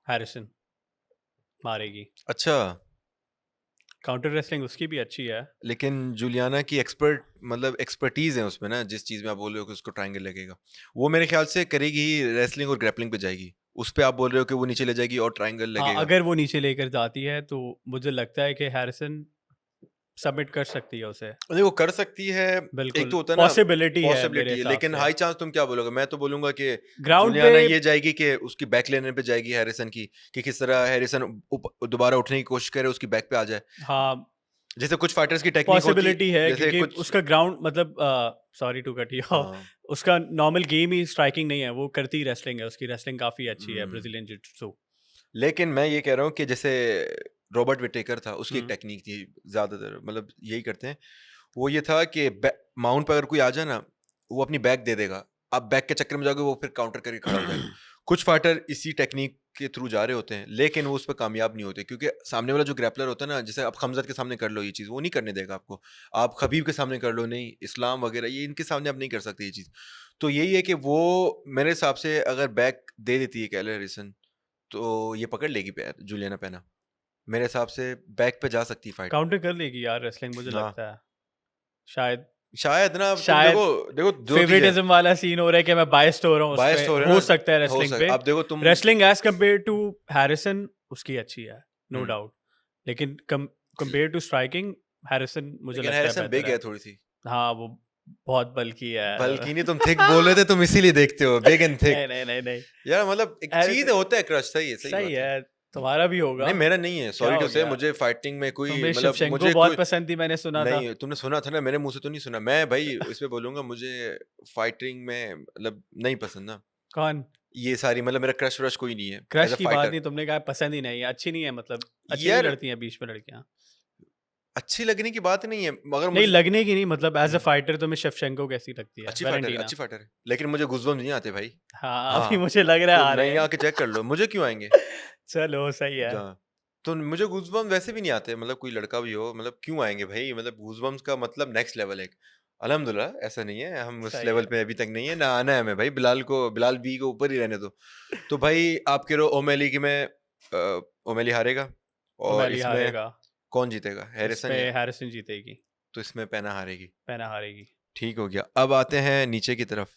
हैरिसन मारेगी। अच्छा, काउंटर रेसलिंग उसकी भी अच्छी है। लेकिन जूलियाना की मतलब एक्सपर्टीज है उसमें ना, जिस चीज में आप बोल रहे हो कि उसको ट्रायंगल लगेगा, वो मेरे ख्याल से करेगी ही, रेसलिंग और ग्रैपलिंग पे जाएगी। उस पे आप बोल रहे हो कि वो नीचे ले जाएगी और ट्रायंगल हाँ लगेगा। अगर वो नीचे लेकर जाती है तो मुझे लगता है कि हैरिसन सबमिट कर सकती है उसे, नहीं वो कर सकती है, एक बिल्कुल तो होता है ना, पॉसिबिलिटी है मेरे पॉसिबिलिटी है, हिसाब लेकिन से। हाई चांस तुम क्या बोलोगे? मैं तो बोलूंगा कि ग्राउंड पे जूलियाना ये जाएगी कि उसकी बैक लेने पे जाएगी हैरिसन की, कि किस तरह हैरिसन दोबारा उठने की कोशिश करे, उसकी बैक पे आ जाए। हाँ जैसे कुछ फाइटर्स की टेक्निक होती, पॉसिबिलिटी है जैसे क्योंकि कुछ, उसका ग्राउंड मतलब sorry to cut you off, हाँ, उसका नॉर्मल गेम ही स्ट्राइकिंग नहीं है, वो करती रेसलिंग है, उसकी रेसलिंग काफी अच्छी है, हम्म, ब्राजीलियन जिट्सू। लेकिन मैं ये कह रहा हूँ कि जैसे रॉबर्ट विटेकर था, उसकी एक हम्म टेक्निक थी, ज्यादातर मतलब यही करते हैं, वो ये था कि माउंट पर अगर कोई आ जाए ना, वो अपनी बैक दे देगा, आप बैक के चक्कर में जाओगे, वो फिर काउंटर करके खड़ा हो जाएगा। कुछ फाइटर इसी टेक्निक के थ्रू जा रहे होते हैं, लेकिन वो उस पर कामयाब नहीं होते, क्योंकि सामने वाला जो ग्रैपलर होता है ना, जैसे आप खमजत के सामने कर लो ये चीज़, वो नहीं करने देगा आपको। आप खबीब के सामने कर लो, नहीं, इस्लाम वगैरह, ये इनके सामने आप नहीं कर सकते ये चीज़। तो यही है कि वो मेरे हिसाब से अगर बैक दे देती है कैला हैरिसन, तो ये पकड़ लेगी पैर जूलियाना पेना, मेरे हिसाब से बैक पे जा सकती है फाइट। काउंटर कर लेगी यार रेसलिंग, मुझे हाँ, लगता है शायद। शायद ना, अब तुम शायद देखो, देखो दो चीजें हैं, फेवरेटिज्म वाला सीन हो रहा है कि मैं बायस्ड हो रहा हूँ उस पे, बायस्ड हो रहे हो हैं सकता है ना, हो रेसलिंग सके, पे। अब देखो तुम, wrestling as compare to Harrison उसकी अच्छी है, नो हम्म, डाउट, लेकिन कंपेयर टू स्ट्राइकिंग हैरिसन मुझे लेकिन लगता है हैरिसन बेहतर बिग है। है थोड़ी सी, हाँ वो बहुत बल्कि है यार। बल्कि नहीं, तुम थिक बोल रहे थे, तुम इसीलिए देखते हो बिग एंड थिक। नहीं नहीं नहीं नहीं, यार मतलब एक अरे चीज होता है क्रश, सही है, सही सही बात है। है, तुम्हारा भी होगा। नहीं मेरा नहीं है, क्या सॉरी टू हो से, गया, मुझे फाइटिंग में कोई तुम्हें मतलब, शिवशेंको मुझे बहुत कोई पसंद थी मैंने सुना था। नहीं, तुमने सुना था ना, मेरे मुंह से तो नहीं सुना, मैं भाई इसमें बोलूंगा, मुझे फाइटिंग में मतलब नहीं पसंद ना कौन? ये सारी, मतलब मेरा क्रश व्रश कोई नहीं है एज क्रश अ की बात फाइटर। नहीं, तुमने कहा पसंद ही नहीं है, अच्छी नहीं है, मतलब अच्छी नहीं यार लगती हैं बीच में लड़कियां। अच्छी लगने की बात नहीं है, मगर नहीं मुझे, लगने की नहीं, मतलब एज अ हम्म, फाइटर तुम्हें शिवशेंको कैसी लगती है, अच्छी फाइटर है, वैलेंटीना? अच्छी फाइटर है, लेकिन मुझे गुज़बम्स नहीं आते भाई। हाँ हाँ, अभी मुझे लग रहा है तो आ रहे नहीं आके हैं। चेक कर लो, मुझे क्यों आएंगे? चलो सही है। हाँ, तो मुझे गूज़बम्स वैसे भी नहीं आते, मतलब कोई लड़का भी हो, मतलब क्यों आएंगे भाई? मतलब गूज़बम्स का मतलब नेक्स्ट लेवल है। अल्हम्दुलिल्लाह ऐसा नहीं है, हम उस सही लेवल है। पे अभी तक नहीं है, ना आना है हमें भाई, बिलाल बी को ऊपर ही रहने दो। तो भाई आप कह रहे हो ओमेली की, मैं ओमेली हारेगा, और ओमैली इसमें हारेगा, कौन जीतेगा? हैरिसन इसमें या, हैरिसन जीतेगी, तो इसमें पेना हारेगी। पेना हारेगी। ठीक हो गया, अब आते हैं नीचे की तरफ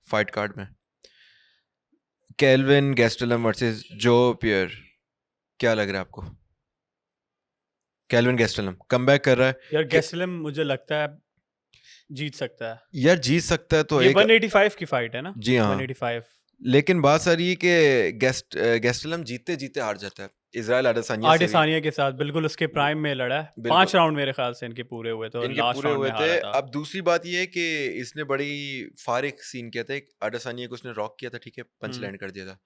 फाइट कार्ड में, केल्विन गैस्टेलम वर्सेस जो पियर, क्या लग रहा है आपको? केल्विन गैस्टेलम कमबैक कर रहा है यार कि, गेस्लम मुझे लगता है जीत सकता है। यार जीत सकता है तो ये एक, 185 की फाइट है ना? जी हाँ, 185। लेकिन बात सारी है कि गैस्टेलम जीते जीते हार जाता है इजराइल अडेसानिया से भी। आडेसानिया के साथ बिल्कुल उसके प्राइम में लड़ा है, बिल्कुल 5 राउंड मेरे ख्याल से इनके पूरे हुए थे और इनके लास्ट पूरे राउंड हुए में थे। हारा था। अब दूसरी बात ये है कि इसने बड़ी फारिक सीन किया था, एक अडेसानिया को उसने रॉक किया था, ठीक है, पंच हम्म लैंड कर दिया था।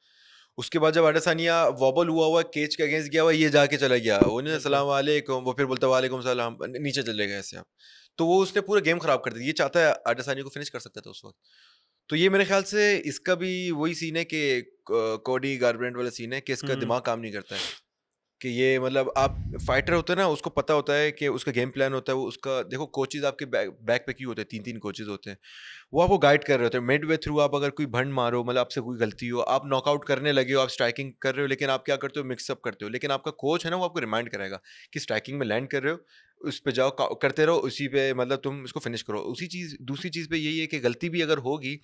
उसके बाद जब अडेसानिया वॉबल हुआ केज के अगेंस्ट गया हुआ, ये जाके चला गया, उन्हें बिल्कुल। सलाम वालेकुम, वो फिर बोलता वालेकुम सलाम, नीचे चले गए ऐसे आप, तो वो उसने पूरा गेम खराब कर दिया। ये चाहता है अडेसानिया को फिनिश कर सकता था उस वक्त, तो ये मेरे ख्याल से इसका भी वही सीन है कि कोडी गारब्रेंट वाला सीन है कि इसका दिमाग काम नहीं करता है कि ये मतलब आप फाइटर होते हैं ना, उसको पता होता है कि उसका गेम प्लान होता है, वो उसका देखो कोचेज आपके बैक पे क्यों होते हैं, 3 कोचेज होते हैं, वो आपको गाइड कर रहे होते हैं मिड वे थ्रू। आप अगर कोई भंड मारो, मतलब आपसे कोई गलती हो, आप नॉकआउट करने लगे हो, आप स्ट्राइकिंग कर रहे हो, लेकिन आप क्या करते हो, मिक्सअप करते हो, लेकिन आपका कोच है ना, वो आपको रिमाइंड कराएगा कि स्ट्राइकिंग में लैंड कर रहे हो, उस पे जाओ, करते रहो उसी पे, मतलब तुम इसको फिनिश करो उसी चीज़। दूसरी चीज़ पे यही है कि गलती भी अगर होगी,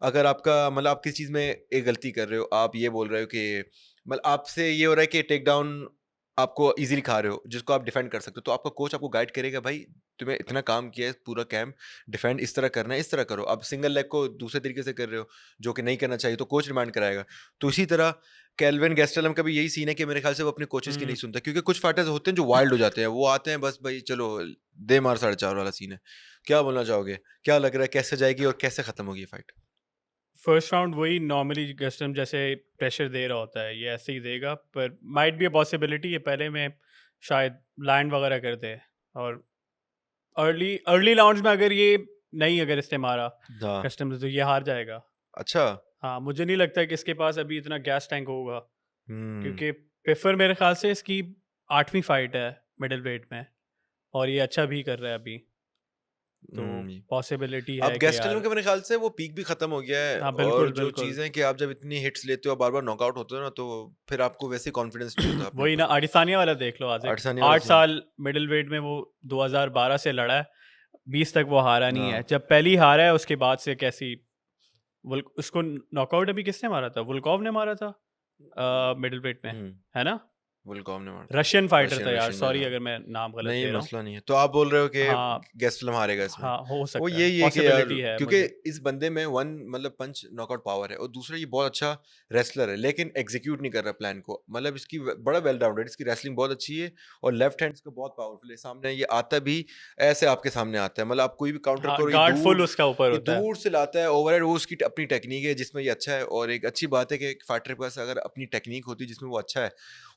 अगर आपका मतलब आप किस चीज़ में एक गलती कर रहे हो, आप ये बोल रहे हो कि मतलब आपसे ये हो रहा है कि टेक डाउन आपको इजीली खा रहे हो, जिसको आप डिफेंड कर सकते हो, तो आपका कोच आपको गाइड करेगा, भाई तुम्हें इतना काम किया है पूरा कैंप, डिफेंड इस तरह करना है, इस तरह करो। अब सिंगल लेग को दूसरे तरीके से कर रहे हो जो कि नहीं करना चाहिए, तो कोच रिमाइंड कराएगा। तो इसी तरह केल्विन गैस्टेलम का भी यही सीन है कि मेरे ख्याल से वो अपने कोचेस की नहीं सुनता, क्योंकि कुछ फाइटर्स होते हैं जो वाइल्ड हो जाते हैं, वो आते हैं बस भाई चलो दे मार 4.5 वाला सीन है। क्या बोलना चाहोगे, क्या लग रहा है कैसे जाएगी और कैसे खत्म होगी फाइट? फर्स्ट राउंड वही नॉर्मली गस्टम जैसे प्रेशर दे रहा होता है, ये ऐसे ही देगा, पर माइट बी अ पॉसिबिलिटी ये पहले में शायद लैंड वगैरह कर दे, और अर्ली अर्ली राउंड्स में अगर ये नहीं अगर इसने मारा हाँ। कस्टम तो ये हार जाएगा। अच्छा। हाँ, मुझे नहीं लगता कि इसके पास अभी इतना गैस टैंक होगा, हम्म। क्योंकि पिफर मेरे ख्याल से इसकी 8वीं फाइट है मिडिल वेट में, और ये अच्छा भी कर रहा है अभी, तो हम्म। पॉसिबिलिटी अब है कि गैस्टेलम यार। के मेरे ख्याल से वो पीक भी खत्म हो गया है, हाँ और बिल्कुल जो बिल्कुल। चीजें कि आप जब इतनी हिट्स लेते हो, बार बार नॉकआउट होते हो ना, तो फिर आपको वैसे कॉन्फिडेंस नहीं होता अपने वही ना, ऊपर। अडिसानिया वाला देख लो, आज अडसानी वाला 8 सीन। साल मिडिल वेट में वो 2012 से लड़ा है, 20 तक वो हारा नहीं है। हाँ। जब पहली हारा है उसके बाद से कैसी उसको नॉकआउट अभी किसने मारा था, वुल्कॉव ने मारा था मिडिल वेट में, हम्म। है ना? वुल्कॉव ने मारा था। रशियन फाइटर था रशियन यार, रशियन में सॉरी था। अगर मैं नाम गलत नहीं, ले रहा हूँ। मसला नहीं है। तो आप बोल रहे हो कि हाँ गैस्टेलम हारेगा इसमें? हाँ, हो वो सकता है, यही है कि यार, पॉसिबिलिटी है क्योंकि मुझे। इस बंदे में वन मतलब पंच नॉकआउट पावर है, और दूसरा ये बहुत अच्छा रेसलर है, लेकिन एग्जीक्यूट नहीं कर रहा प्लान को। मतलब इसकी बड़ा वेल राउंडेड, इसकी रेसलिंग बहुत अच्छी है, और लेफ्ट हैंड इसका बहुत पावरफुल है। सामने ये आता भी ऐसे आपके सामने आता है, मतलब आप कोई भी काउंटर हाँ, करो, गार्ड फुल उसका ऊपर ये होता है। दूर से लाता है ओवरहेड, वो उसकी अपनी टेक्निक है जिसमें ये अच्छा है। और एक अच्छी बात है कि फाइटर के पास अगर अपनी टेक्निक होती है जिसमें वो अच्छा है,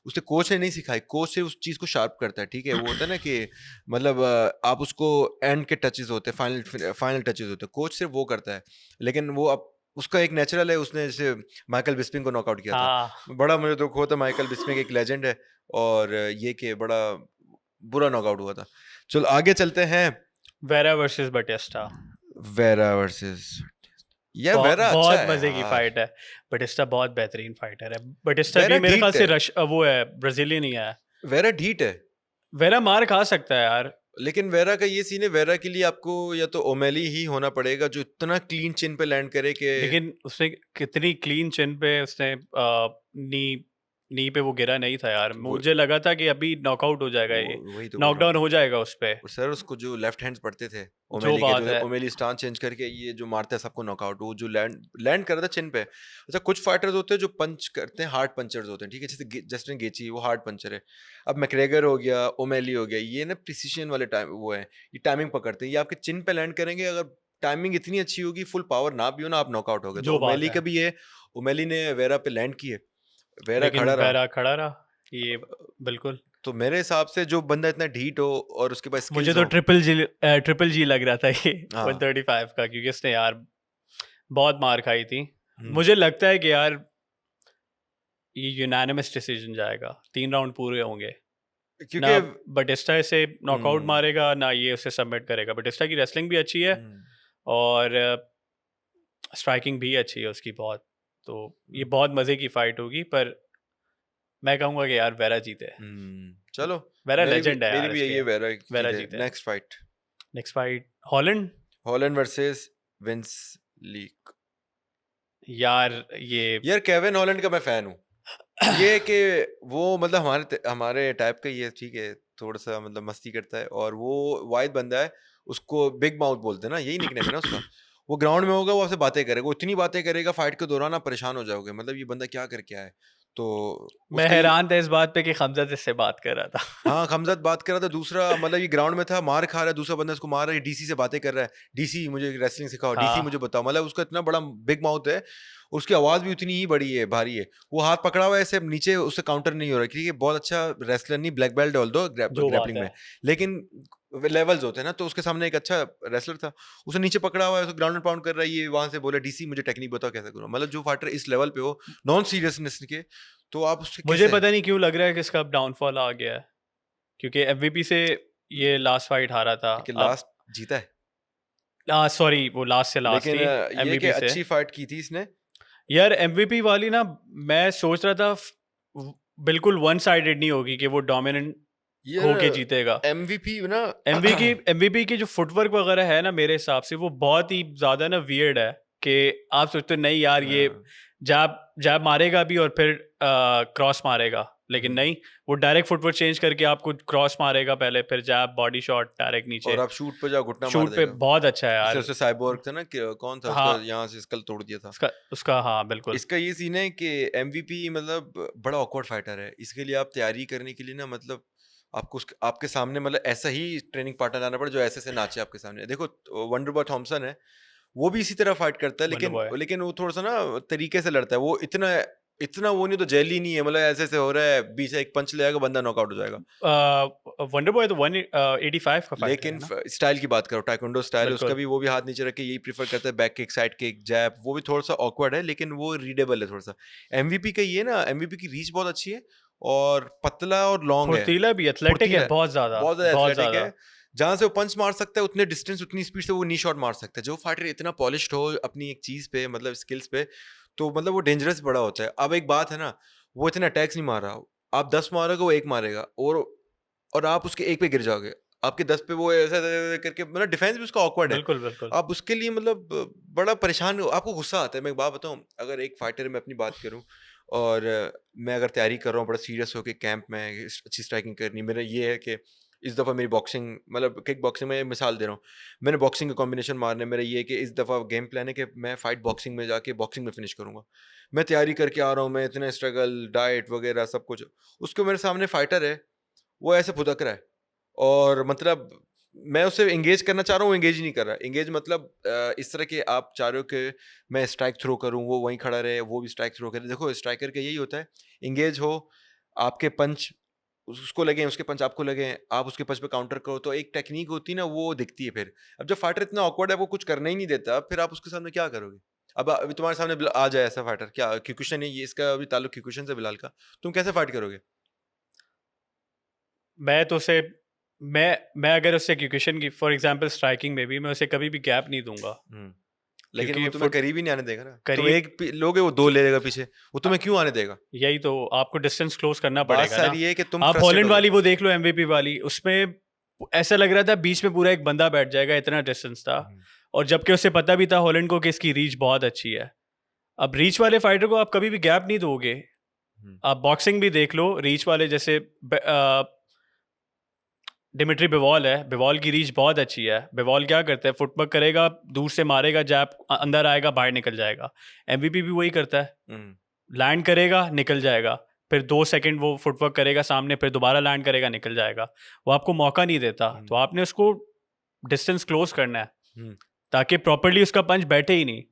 उसे कोच ने नहीं सिखाई, कोच से उस चीज़ को शार्प करता है, ठीक है? वो होता है ना कि मतलब आप उसको एंड के टचेस होते हैं, फाइनल फाइनल टचेस होते हैं, कोच सिर्फ वो करता है। लेकिन वो अब उसका एक नेचुरल है, उसने जैसे माइकल बिस्पिंग को नॉकआउट किया था। हाँ, बड़ा मुझे दुख हुआ था, माइकल बिस्पिंग एक लेजेंड है, और ये कि बड़ा बुरा नॉकआउट हुआ था। चलो आगे चलते हैं। Vera versus Batista, Vera versus, यार वेरा अच्छा बहुत है मजे की यार। फाइट है। बटिस्टा बहुत बेहतरीन फाइटर है, बटिस्टा वेरा भी मेरे ख्याल ढीठ से है, वो है, ब्राजीलियन ही है। वेरा ढीठ है। वेरा मार खा सकता है यार, लेकिन वेरा का ये सीन है, वेरा के लिए आपको या तो ओमेली ही होना पड़ेगा, जो इतना क्लीन चिन पे लैंड करे कि लेकिन उसने कितनी क्लीन चिन पे उसने नी नी पे वो गिरा नहीं था यार, वो मुझे लगा था कि अभी नॉकआउट हो जाएगा, ये वही तो बोल रहा हूँ। नॉकडाउन हो जाएगा उस पे। और सर उसको जो लेफ्ट हैंड्स पड़ते थे जो ओमेली के, बात जो है, ओमेली स्टांस चेंज करके ये जो मारता है सबको नॉकआउट, वो जो लैंड लैंड कर रहा था चिन पे। अच्छा, कुछ फाइटर्स होते हैं जो पंच करते हैं, हार्ड पंचर्स होते हैं, ठीक है? जैसे जस्टिन गेची, वो हार्ड पंचर है। अब मैकग्रेगर हो गया, ओमेली हो गया, ये ना प्रिसिशन वाले टाइम वो है, ये टाइमिंग पकड़ते हैं, ये आपके चिन पे लैंड करेंगे। अगर टाइमिंग इतनी अच्छी होगी, फुल पावर ना भी हो ना, आप नॉकआउट हो गए। तो जो बात ओमेली है, का भी है, ओमेली ने वेरा पे लैंड किए, वेरा लेकिन खड़ा रहा। वेरा खड़ा रहा, ये बिल्कुल। तो मेरे हिसाब से जो बंदा इतना ढीठ हो और उसके पास मुझे स्किल्स तो हो। ट्रिपल जी लग रहा था ये हाँ। 135 का, क्योंकि इसने यार बहुत मार खाई थी। हम्म। मुझे लगता है कि यार ये यूनानिमस डिसीजन जाएगा, 3 राउंड पूरे होंगे ना। क्योंकि बटिस्टा इसे नॉकआउट हम्म। मारेगा ना ये उसे सबमिट करेगा। बटिस्टा की रेसलिंग भी अच्छी है, हम्म। और स्ट्राइकिंग भी अच्छी है उसकी बहुत, तो ये बहुत मज़े की फाइट होगी, पर मैं कहूँगा कि यार वेरा जीते। चलो, वेरा मेरी भी लेजेंड है मेरी यार भी यही इसके, है, वेरा वेरा जीते। जीते। Next fight, next fight Holland, Holland versus Vince Luque. यार ये यार केविन हॉलैंड का मैं फैन हूँ। ये कि वो मतलब हमारे टाइप का ही है, ठीक है? थोड़ा सा मतलब मस्ती करता है, और वो वाइड बंदा है, उसको बिग माउथ बोलते हैं ना, यही निकनेम है ना उसका। वो ग्राउंड में होगा, वो आपसे बातें करेगा, वो इतनी बातें करेगा फाइट के दौरान, आप परेशान हो जाओगे, मतलब ये बंदा क्या करके आया है। तो मैं उसका ये, हैरान था इस बात पे कि खमजत इससे बात कर रहा था। हाँ, खमज़त बात कर रहा था। दूसरा मतलब ये ग्राउंड में था, मार खा रहा है, दूसरा बंदा इसको मार रहा है, डीसी से बातें कर रहा है, डीसी मुझे रेसलिंग सिखाओ, डीसी मुझे हाँ, बताओ। मतलब उसका इतना बड़ा बिग माउथ है, उसकी आवाज़ भी उतनी ही बड़ी है, भारी है। वो हाथ पकड़ा हुआ है ऐसे, नीचे उससे काउंटर नहीं हो रहा, क्योंकि बहुत अच्छा रेसलर नहीं, ब्लैक बेल्ट ऑल्दो जो बात ग्रैपलिंग है। में। लेकिन लेवल्स होते हैं ना, तो उसके सामने एक अच्छा रेसलर था, उसने नीचे पकड़ा हुआ है, ग्राउंड एंड पाउंड कर रहा है, ये वहां से बोला डीसी मुझे टेक्निक बताओ कैसे करूँ। मतलब जो फाइटर इस लेवल पे हो, नॉन सीरियसनेस के, तो आप उससे मुझे कैसे? पता नहीं क्यों लग रहा है कि इसका अब डाउनफॉल आ गया है, क्योंकि एमवीपी से ये लास्ट फाइट हारा था। लेकिन अब लास्ट जीता है, सॉरी, वो लास्ट से लास्ट लेकिन थी ये कि एमवीपी से। अच्छी फाइट की थी इसने। यार एमवीपी वाली ना, मैं सोच रहा था बिल्कुल वन साइडेड नहीं होगी कि वो डोमिनेंट यार होके जीतेगा। एमवीपी ना एमवीपी की जो फुटवर्क वगैरह है ना, मेरे हिसाब से वो बहुत ही ज्यादा ना वियर्ड है, कि आप सोचते हो नहीं यार ये हाँ, जैब जैब मारेगा भी और फिर क्रॉस मारेगा, लेकिन हम्म। नहीं, वो डायरेक्ट फुटवर्क चेंज करके आपको क्रॉस मारेगा पहले, फिर जैब, बॉडी शॉट डायरेक्ट नीचे। और आप शूट पे जाओ घुटना मार शूट पे देगा। बहुत अच्छा है जैसे यार। उससे साइबोर्ग था ना कि कौन था हाँ, उसका, यहाँ से स्कल तोड़ दिया था। उसका उसका हाँ बिल्कुल। इसका ये सीन है कि एमवीपी मतलब बड़ा ऑकवर्ड फाइटर है, इसके लिए आप तैयारी करने के लिए ना, मतलब आपको आपके सामने मतलब ऐसा ही ट्रेनिंग पार्टनर लाना पड़े जो ऐसे से नाचे आपके सामने। देखो वंडर बॉय थॉमसन है, वो भी इसी तरह फाइट करता है, वंडर लेकिन बॉय लेकिन वो थोड़ा सा ना तरीके से लड़ता है, वो इतना इतना वो नहीं, तो जेली नहीं है, मतलब ऐसे ऐसे हो रहा है, बीच से एक पंच ले जाएगा बंदा नॉकआउट हो जाएगा। वंडर बॉय तो 185 का फाइटर लेकिन है ना। स्टाइल की बात करो, टाइकोंडो स्टाइल है उसका बिल्कुल। भी, वो भी हाथ नीचे रख के यही प्रीफर करता है, बैक किक, साइड किक, जैब, वो भी थोड़ा सा ऑकवर्ड है, लेकिन वो रीडेबल है थोड़ा सा। एमवीपी का ये ना, एमवीपी की रीच बहुत अच्छी है, और पतला और लॉन्ग है, फुर्तीला भी, एथलेटिक है फुर्तीला है, बहुत ज्यादा, बहुत ज्यादा बहुत एथलेटिक ज्यादा। है। जहां से वो पंच मार सकता है उतने डिस्टेंस उतनी स्पीड से वो नी शॉट मार सकता है। जो फाइटर इतना पॉलिश्ड हो अपनी एक चीज पे, मतलब स्किल्स पे, तो मतलब वो डेंजरस बड़ा होता है। अब एक बात है ना, वो इतना अटैक्स नहीं मार रहा, आप 10 मारोगे वो एक मारेगा, और आप उसके एक पे गिर जाओगे, आपके 10 पे वो ऐसा ऐसा करके, मतलब डिफेंस भी उसका ऑकवर्ड है। बिल्कुल बिल्कुल। आप उसके लिए मतलब बड़ा परेशान हो, आपको गुस्सा आता है। मैं एक बात बताऊं, अगर एक फाइटर में अपनी बात करूं, और मैं अगर तैयारी कर रहा हूँ बड़ा सीरियस होकर कैंप में, अच्छी स्ट्राइकिंग करनी, मेरा ये है कि इस दफ़ा मेरी बॉक्सिंग, मतलब किक बॉक्सिंग में मिसाल दे रहा हूँ, मैंने बॉक्सिंग का कॉम्बिनेशन मारना है, मेरा ये है कि इस दफ़ा गेम प्लान है कि मैं फाइट बॉक्सिंग में जाके बॉक्सिंग में फिनिश करूंगा। मैं तैयारी करके आ रहा हूँ, मैं इतने स्ट्रगल, डाइट वगैरह सब कुछ, उसको मेरे सामने फाइटर है, वो ऐसे फुदक रहा है, और मतलब मैं उससे एंगेज करना चाह रहा हूँ, वो एंगेज ही नहीं कर रहा। एंगेज मतलब इस तरह के आप चाह रहे हो कि मैं स्ट्राइक थ्रो करूँ, वो वहीं खड़ा रहे, वो भी स्ट्राइक थ्रो करे। देखो स्ट्राइकर का यही होता है, एंगेज हो, आपके पंच उसको लगे, उसके पंच आपको लगे, आप उसके पंच पे काउंटर करो, तो एक टेक्निक होती है ना, वो दिखती है फिर। अब जब फाइटर इतना ऑकवर्ड है, वो कुछ करना ही नहीं देता, फिर आप उसके सामने क्या करोगे? अब अभी तुम्हारे सामने आ जाए ऐसा फाइटर, क्या क्यूकुशन है ये, इसका अभी ताल्लुक क्यूकुशन से बिलाल का, तुम कैसे फाइट करोगे? मैं तो उसे मैं अगर उससे क्यूकेशन की फॉर एग्जांपल स्ट्राइकिंग में भी मैं उसे कभी भी गैप नहीं दूंगा, हम्म। लेकिन वो क्योंकि तुम्हें फुट करीब ही नहीं आने देगा ना, तुम करीब एक लोगे वो दो ले लेगा पीछे, वो अ, तुम्हें क्यों आने देगा? यही तो आपको डिस्टेंस क्लोज करना बात पड़ेगा ना। सारी है कि तुम आप फ्रस्ट्रेट हॉलैंड हो गए। वाली वो देख लो, एमवीपी वाली, उसमें ऐसा लग रहा था बीच में पूरा एक बंदा बैठ जाएगा, इतना डिस्टेंस था। हम्म, और जबकि उसे पता भी था हॉलैंड को कि इसकी रीच बहुत अच्छी है। अब रीच वाले फाइटर को आप कभी भी गैप नहीं दोगे। हम्म, आप बॉक्सिंग भी देख लो, रीच वाले जैसे डिमिट्री बिवॉल है, बिवॉल की रीच बहुत अच्छी है। बिवॉल क्या करता है, फुटवर्क करेगा, दूर से मारेगा, जैब अंदर आएगा, बाहर निकल जाएगा। एमवीपी भी वही करता है, हम्म, लैंड करेगा, निकल जाएगा, फिर 2 सेकंड वो फुटवर्क करेगा सामने, फिर दोबारा लैंड करेगा, निकल जाएगा। वो आपको मौका नहीं देता, तो हम्म, आपने उसको डिस्टेंस क्लोज करना है, हम्म, ताकि प्रॉपरली उसका पंच बैठे ही नहीं।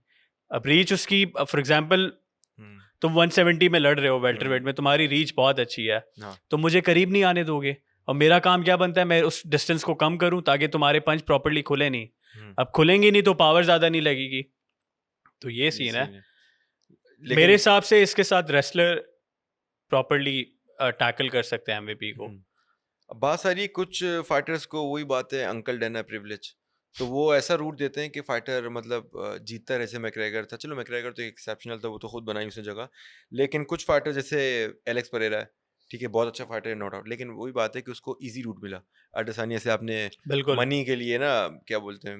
अब रीच उसकी, फॉर एग्जाम्पल हम्म, तुम 170 में लड़ रहे हो वेल्टरवेट हम्म, में, तुम्हारी रीच बहुत अच्छी है, हाँ, तो मुझे करीब नहीं आने दोगे। और मेरा काम क्या बनता है, मैं उस डिस्टेंस को कम करूं ताकि तुम्हारे पंच प्रॉपरली खुले नहीं। हम्म, अब खुलेंगे नहीं तो पावर ज़्यादा नहीं लगेगी। तो ये ये सीन है। सीन है। मेरे लेकिन हिसाब से इसके साथ रेसलर प्रॉपरली टैकल कर सकते हैं एमवीपी को। अब बात सारी है, कुछ फाइटर्स को वही बात है, अंकल डेना प्रिविलेज, तो वो ऐसा रूट देते हैं कि फाइटर मतलब जीतता रहे। जैसे मैकग्रेगर था, चलो मैकग्रेगर तो एक्सेप्शनल था, वो तो खुद बनाई उसने जगह, लेकिन कुछ फाइटर जैसे एलेक्स परेरा है, ठीक है बहुत अच्छा फाइटर है नो डाउट, लेकिन वही बात है कि उसको इजी रूट मिला। अडसानिया से आपने बिल्कुल। मनी के लिए ना, क्या बोलते हैं,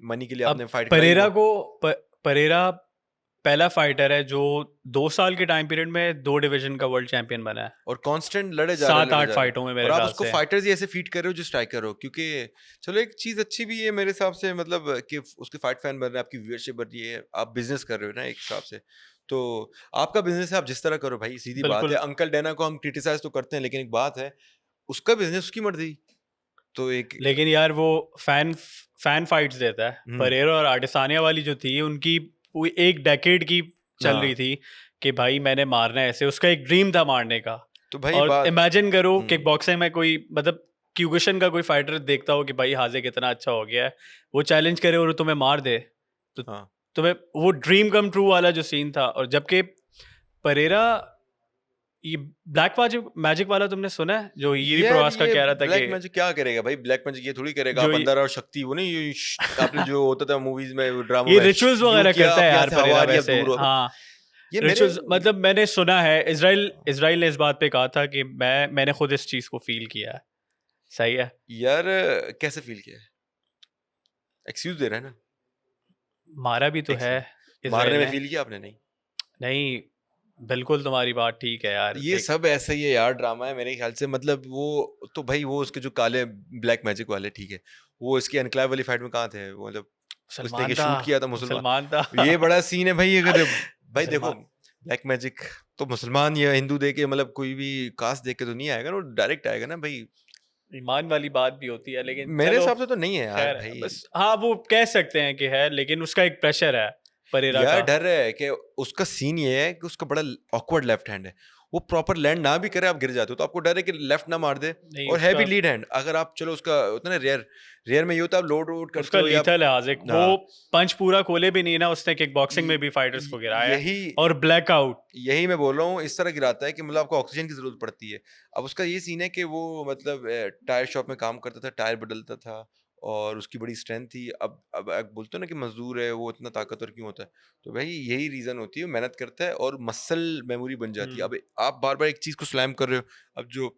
मनी के लिए अब आपने फाइट कराई परेरा वो। को परेरा पहला फाइटर है जो 2 साल के टाइम पीरियड में 2 डिवीजन का वर्ल्ड चैंपियन बना है, और कांस्टेंट लड़े जा रहे, सात लड़े आठ जा रहे, फाइटों में और मेरे आप ख्याल उसको से। फाइटर्स ही ऐसे फीट कर रहे हो जो स्ट्राइकर हो, क्योंकि चलो एक चीज अच्छी भी है मेरे हिसाब से, मतलब कि उसके फाइट फैन बन रहे हैं, आपकी व्यूअरशिप बढ़ रही है, आप बिजनेस कर रहे हो ना एक हिसाब से, तो आपका बिजनेस है, आप जिस तरह करो भाई, सीधी बात है। बिल्कुल। अंकल डेना को हम क्रिटिसाइज तो करते हैं, लेकिन एक बात है, उसका बिजनेस उसकी मर्जी, तो एक लेकिन यार वो फैन फैन फाइट्स देता है। हम्म, परेरा और आडिसानिया वाली जो थी उनकी, पूरी एक डेकेड की चल रही हाँ, थी कि भाई मैंने मारना है ऐसे, उसका एक ड्रीम था मारने का। तो भाई और बात इमेजिन करो हम्म, किक बॉक्सिंग में कोई, मतलब क्यूगशन का कोई फाइटर देखता हो कि भाई हाजे कितना अच्छा हो गया है, वो चैलेंज करे और तुम्हें मार दे, तो हाँ तुम्हें वो ड्रीम कम ट्रू वाला जो सीन था। और जबकि परेरा, ये ब्लैक मैजिक वाला तुमने सुना है जो हीरी यार, प्रवास का ये कह रहा था कि ब्लैक मैजिक क्या करेगा भाई? ब्लैक मैजिक ये थोड़ी करेगा। जो आप अंदर और शक्ति, वो नहीं आपने जो होता था मूवीज में, ड्रामा ये में, रिचुअल्स यूं वगैरह किया करता है आप यहाँ यार से हवा परेरा आ रही है, आप वैसे। दूर हो। हाँ, ये मेरे रिचुअल्स मतलब मैंने सुना है, इजराइल ने इस बात पे कहा था कि मैंने खुद इस चीज को फील किया है। सही है। यार कैसे फील किया? एक्सक्यूज दे रहा है ना? मारा भी तो है मारने इजराइल में ने। फील किया आपने? नहीं। नहीं, बिल्कुल तुम्हारी बात ठीक है यार। ये सब ऐसा ही है यार, ड्रामा है मेरे ख्याल से। मतलब वो तो भाई, वो उसके जो काले ब्लैक मैजिक वाले, ठीक है, वो इसकी एनक्लेव वाली फाइट में कहाँ थे? वो मतलब उसने मुसलमान ये था, शूट किया था मुसलमान। मुसलमान था। ये बड़ा सीन है भाई। अगर भाई देखो, मुसलमान। ब्लैक मैजिक तो मुसलमान या हिंदू देख के, मतलब कोई भी कास्ट देख के तो नहीं आएगा ना, डायरेक्ट आएगा ना भाई। ईमान वाली बात भी होती है, लेकिन मेरे चलो हिसाब से तो नहीं है यार खैर है। भाई। बस हाँ, वो कह सकते हैं कि है, लेकिन उसका एक प्रेशर है परेरा यार का। डर है कि उसका सीन ये है कि उसका बड़ा ऑकवर्ड लेफ्ट हैंड है। वो प्रॉपर लैंड ना भी करे, आप गिर जाते हो, तो आपको डर है कि लेफ्ट ना मार दे। नहीं, और है उसका भी लीड हैंड। अगर आप चलो, उसका होता है ना रेयर में ये होता है, आप लोड करते उसका हो या लीथल है आजिक। वो हाँ, पंच पूरा खोले भी नहीं ना उसने, किक बॉक्सिंग में भी फाइटर्स को गिराया है। यही और ब्लैकआउट। यही मैं बोल रहा हूँ, इस तरह गिराता है कि मतलब आपको ऑक्सीजन की जरूरत पड़ती है। अब उसका ये सीन है कि वो मतलब टायर शॉप में काम करता था, टायर बदलता था, और उसकी बड़ी स्ट्रेंथ थी। अब आप बोलते हो ना कि मजदूर है, वो इतना ताकतवर क्यों होता है? तो भाई यही रीजन होती है, वो मेहनत करता है और मसल मेमोरी बन जाती है। अब आप बार बार एक चीज को स्लैम कर रहे हो। अब जो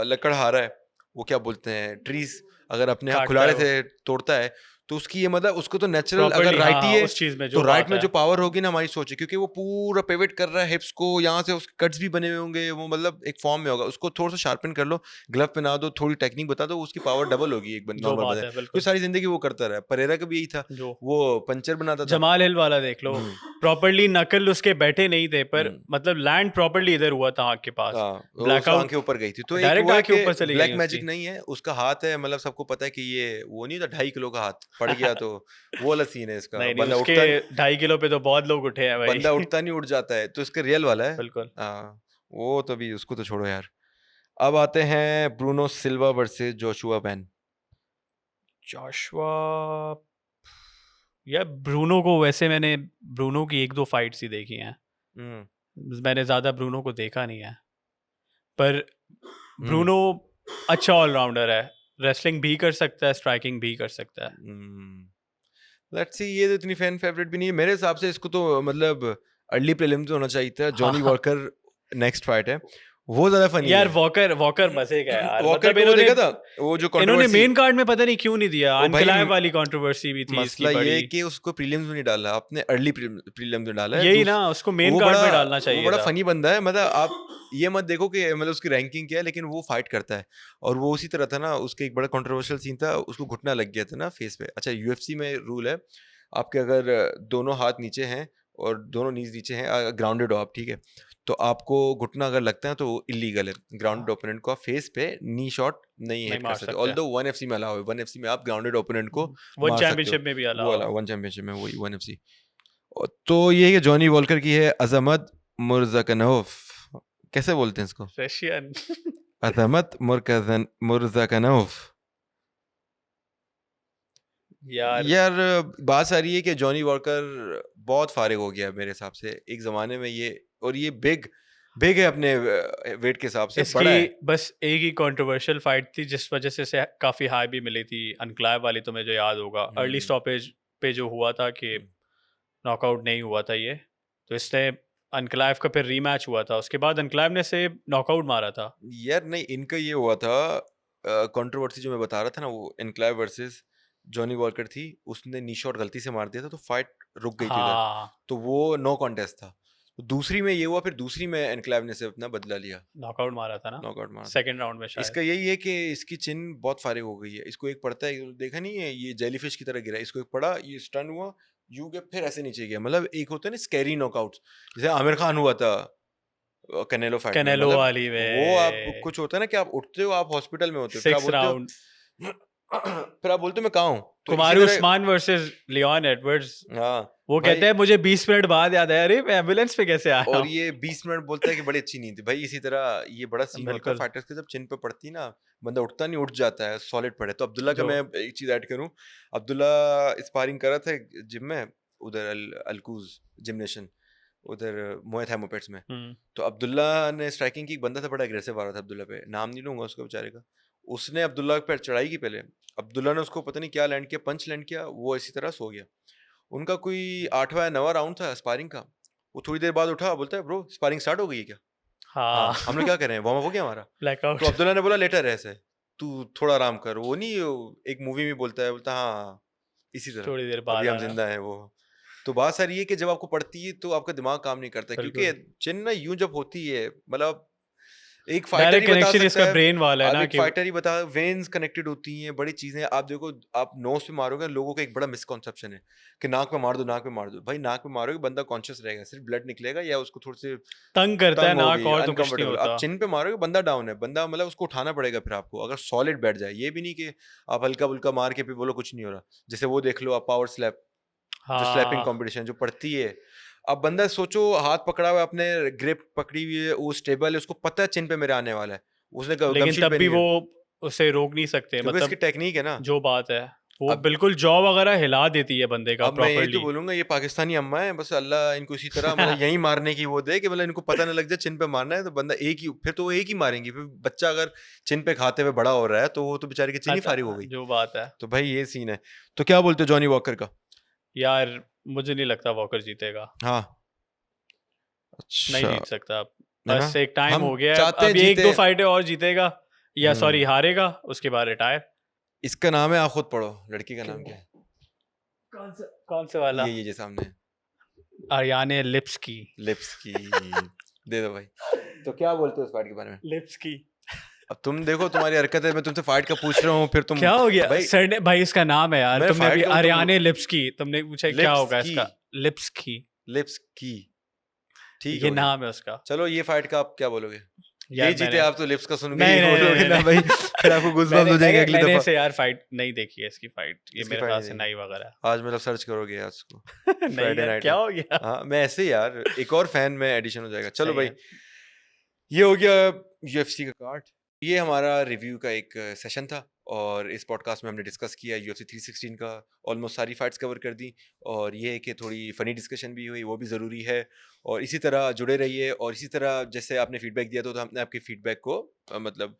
लकड़हारा है, वो क्या बोलते हैं, ट्रीज, अगर अपने यहाँ काटता है खुलाड़े वो से तोड़ता है, तो उसकी ये मतलब उसको तो नेचुरल, अगर प्रॉपरली। हाँ राइट ही हाँ, है उस चीज में तो जो राइट बात में है। जो पावर होगी ना, हमारी सोच है, क्योंकि वो पूरा पिवट कर रहा है हिप्स को, यहाँ से उसके कट्स भी बने हुए होंगे, वो मतलब एक फॉर्म में होगा। उसको थोड़ा सा शार्पन कर लो, ग्लव पहना दो, थोड़ी टेक्निक बता दो, उसकी पावर डबल होगी एक जो नॉर्मल बात बंदे। है क्योंकि बिल्कुल। सारी जिंदगी वो करता रहा। परेरा का भी यही था, जो वो पंचर बनाता था। जमाल हिल वाला देख लो, हम्म प्रॉपरली नकल उसके बैठे नहीं थे, पर हम्म मतलब लैंड प्रॉपरली इधर हुआ था आँख के पास। हाँ, वो उसका आंखें ब्लैकआउट ऊपर गई थी। तो एक डायरेक्ट वो है आँख के कि ऊपर चली ब्लैक गई मैजिक उसकी। नहीं है, उसका हाथ है। मतलब सबको पता है कि ये वो नहीं था 2.5 किलो का हाथ पड़ गया तो वो वाला सीन है इसका। नहीं नहीं, बंदा उसके उठता 2.5 किलो पे तो बहुत लोग उठे हैं भाई। बंदा उठता नहीं, उठ जाता है। तो इसका रियल वाला है। बिल्कुल। हाँ, वो तो भी उसको तो छोड़ो यार। अब आते हैं ब्रूनो सिल्वा वर्सेस जोशुआ बेन। जोशुआ, यार ब्रूनो को वैसे मैंने ब्रूनो की एक दो फाइट्स ही देखी हैं। हम्म मैंने ज्यादा ब्रूनो को देखा नहीं है, पर हम्म ब्रूनो अच्छा ऑलराउंडर है। रेसलिंग भी कर सकता है, स्ट्राइकिंग भी कर सकता है। Let's see. ये तो इतनी फैन फेवरेट भी नहीं है मेरे हिसाब से। इसको तो मतलब अर्ली प्रीलिम्स में होना चाहिए था। जॉनी हाँ वॉकर नेक्स्ट फाइट है, वो ज्यादा फनी यार, है। वॉकर वॉकर मजे का है यार। वॉकर मतलब का वो इन्होंने देखा था, वो जो इन्होंने कंट्रोवर्सी। मेन कार्ड में पता नहीं क्यों नहीं दिया। ओ भाई, अनकलाइव वाली कंट्रोवर्सी भी थी इसकी मसला ये बड़ी। है कि उसको प्रीलिम्स में नहीं डाला, आपने अर्ली प्रीलिम्स में डाला है। यही ना, उसको मेन वो कार्ड बड़ा में डालना वो चाहिए बड़ा था। फनी बंदा है। मतलब आप ये मत देखो कि मतलब उसकी रैंकिंग क्या है, लेकिन वो फाइट करता है। और वो उसी तरह था ना, उसके एक बड़ा कंट्रोवर्शियल सीन था, उसको घुटना लग गया था ना फेस पे। अच्छा, यूएफसी में रूल है, आपके अगर दोनों हाथ नीचे हैं और दोनों नीज नीचे हैं, ग्राउंडेड हो आप, ठीक है, तो आपको घुटना अगर लगता है तो इलीगल है। ग्राउंडेड ओपोनेंट को आप फेस पे नी शॉट नहीं नहीं हिट कर मार सकते। सकते। ऑल्दो 1FC में अलाउ है। 1FC में आप ग्राउंडेड ओपोनेंट को वन मार सकते हो। चैंपियनशिप में भी वो अलाउ वाला है। 1 चैंपियनशिप में, वही 1FC। तो ये है कि जॉनी वॉल्कर की है अजमत मुर्जाकनोफ। कैसे बोलते हैं इसको? रशियन। अजमत मुर्जाकनोफ। यार यार बात सारी है कि जॉनी वॉकर बहुत फारिग हो गया मेरे हिसाब से एक जमाने में ये। और ये बिग है अपने वेट के हिसाब से, बड़ा है। इसकी बस एक ही कंट्रोवर्शियल फाइट थी जिस वजह से इसे काफी हाई भी मिली थी, अनक्लाइव वाली। तुम्हें जो याद होगा, अर्ली हम्म स्टॉपेज पे जो हुआ था कि हम्म। नॉकआउट नहीं हुआ था ये, तो इसने अनक्लाइव का फिर रीमैच हुआ था। उसके बाद अनक्लाइव ने से नॉकआउट मारा था। यार नहीं, इनका ये हुआ था कंट्रोवर्सी जो मैं बता रहा था ना, वो एनक्लेव वर्सेस जॉनी वॉकर थी। उसने नी शॉट गलती से मार दिया था, तो फाइट रुक गई थी उधर। हाँ, तो वो नो कॉन्टेस्ट था। तो दूसरी में ये हुआ, फिर दूसरी में एनक्लेव ने से अपना बदला लिया, नॉकआउट मारा था ना नॉकआउट मारा था। सेकंड राउंड में शायद। इसका यही है कि इसकी चिन बहुत फारिग हो गई है। इसको एक पड़ता है, देखा नहीं है, ये जेलीफिश की तरह गिरा। इसको एक पड़ा, ये स्टन हुआ, यू गया, फिर ऐसे नीचे गया। मतलब एक होता है ना स्कैरी नॉकआउट्स, जैसे आमिर खान हुआ था कनेलो फाइट में। कैनेलो मतलब वाली वो आप में कुछ होता है ना कि आप उठते हो, आप हॉस्पिटल में होते हो, फिर आप 6 बोलते हो राउंड। फिर आप बोलते हो मैं कहाँ हूँ, तो इसी कुमारू तरह उस्मान वर्सेस लियोन एडवर्ड्स, हाँ वो भाई, कहते हैं मुझे 20 मिनट बाद याद आया, अरे मैं एम्बुलेंस पे कैसे आया और हूँ। ये 20 मिनट बोलता है कि बड़ी अच्छी नींद थी भाई। इसी तरह ये बड़ा सीन होता है बिल्कुल। फाइटर्स के, जब चिन पे पड़ती ना, बंदा उठता नहीं, उठ जाता है सॉलिड पड़े। तो अब्दुल्ला का जो मैं एक चीज ऐड करूं, अब्दुल्ला स्पारिंग कर रहा था जिम में, उधर अलकूज जिमनेशन, उधर मोए थाई मोपेट्स में। तो अब्दुल्ला ने स्ट्राइकिंग की, एक बंदा था बड़ा एग्रेसिव आ रहा था अब्दुल्ला पे, नाम नहीं लूंगा उसका बेचारे का। उसने अब्दुल्ला पे चढ़ाई की पहले, अब्दुल्ला ने उसको पता नहीं क्या लैंड किया, पंच लैंड किया, वो इसी तरह सो गया। उनका कोई 8वां या 9वां राउंड था स्पारिंग का। वो थोड़ी देर बाद उठा, बोलता है ब्रो स्पारिंग स्टार्ट हो गई है क्या? हाँ हाँ, हम लोग क्या कर रहे हैं, वार्म अप हो गया हमारा। ब्लैकआउट। तो अब्दुल्ला ने बोला लेटर है ऐसे, तू थोड़ा आराम कर। वो नहीं, एक मूवी में बोलता है, बोलता हाँ इसी तरह, थोड़ी देर अभी बाद हम आया। जिंदा हैं वो। तो बात सारी ये कि जब आपको पड़ती है तो आपका दिमाग काम नहीं करता, क्योंकि बिल्कुल, चिन ना यूं जब होती है, मतलब एक फाइटर ही डायरेक्ट बता कनेक्शन सकता इसका है। ब्रेन वाला है अब ना एक कि फाइटर ही बता, वेन्स कनेक्टेड होती हैं, बड़ी चीजें। आप देखो, आप नोज पे मारोगे, लोगों का एक बड़ा मिसकॉन्सेप्शन है कि नाक पे मार दो, नाक पे मार दो। भाई नाक पे मारोगे बंदा कॉन्शियस रहेगा, सिर्फ ब्लड निकलेगा या उसको थोड़ी सी तंग करता है तंग नाक, होगी, और तो कुछ नहीं अनकंफर्टेबल। आप होता। चिन पे मारोगे, बंदा डाउन है, बंदा मतलब उसको उठाना पड़ेगा फिर आपको, अगर सॉलिड बैठ जाए। ये भी नहीं कि आप हल्का फुल्का मार के भी बोलो कुछ नहीं हो रहा। जैसे वो देख लो आप, पावर स्लैप, जो स्लैपिंग हाँ, कंपटीशन जो पड़ती है। अब बंदा सोचो, हाथ पकड़ा हुआ है, अपने ग्रिप पकड़ी हुई है, वो स्टेबल है, उसको पता है चिन पे मेरे आने वाला है, उसने लेकिन गमशील तब भी पहनी वो है, उसे रोक नहीं सकते, क्योंकि इसकी मतलब टेक्निक है ना। जो बात है, वो अब बिल्कुल जॉ वगैरह हिला देती है बंदे का अब मैं यही तो प्रॉपरली। बोलूंगा, ये पाकिस्तानी अम्मा है, बस अल्लाह इनको इसी तरह मतलब यही मारने की वो दे कि मतलब इनको पता ना लग जाए चिन पे मारना है, तो बंदा एक ही, फिर तो वो एक ही मारेंगी। फिर बच्चा अगर चिन पे खाते हुए बड़ा हो रहा है तो वो तो बेचारे की चिन ही फारिग हो गई। जो बात है तो भाई ये सीन है। तो क्या बोलते हो जॉनी वॉकर का? यार, मुझे नहीं लगता वॉकर जीतेगा, हाँ, नहीं अच्छा, जीत सकता। है ना, बस एक टाइम हम हो गया है, चाहते हैं अब ये एक जीते। दो फाइटें और जीतेगा, या सॉरी हम्म, हारेगा, उसके बाद रिटायर। इसका नाम है, आप खुद पढ़ो, लड़की का नाम क्या है? कौन सा वाला? ये सामने है, अरियाने लिप्सकी। लिप्स की। दे दो भाई। तो क्या बोलते हो इस फाइट के बारे में? लिप्सकी अब तुम देखो, तुम्हारी हरकत है, मैं तुमसे फाइट का पूछ रहा हूँ, फिर तुम क्या हो गया भाई, सर ने? भाई इसका नाम है यार, मैं तुमने अभी फाइट का तुम अरियाने लिप्सकी तुमने पूछा क्या लिप्स होगा की, इसका? लिप्सकी, लिप्स की, ठीक ये हो गया। नाम है उसका। चलो ये फाइट का आप क्या बोलोगे? यार ये जीते मैंने आप तो लिप्स का सुन के नहीं ही नहीं बोलोगे नहीं ना नहीं, भाई, फिर आपको गूज़बम्स हो जाएंगे अगली मैंने दफा। से यार फाइट नहीं देखी है इसकी, फाइट ये इसकी मेरे फाइट ख्याल नहीं से देखी? नहीं वगैरह। आज मतलब सर्च करोगे आज को, नहीं फ्राइडे यार, नाइट क्या है। हो गया? हाँ, मैं ऐसे ही यार, एक और फैन में एडिशन हो जाएगा। चलो सही भाई, है। ये हो गया यूएफसी का कार्ड। ये हमारा रिव्यू का एक सेशन था, और इस पॉडकास्ट में हमने डिस्कस किया यूएफसी 316 का, ऑलमोस्ट सारी फाइट्स कवर कर दी। और ये है कि थोड़ी फ़नी डिस्कशन भी हुई, वो भी ज़रूरी है। और इसी तरह जुड़े रहिए, और इसी तरह जैसे आपने फीडबैक दिया तो हमने आपके फीडबैक को मतलब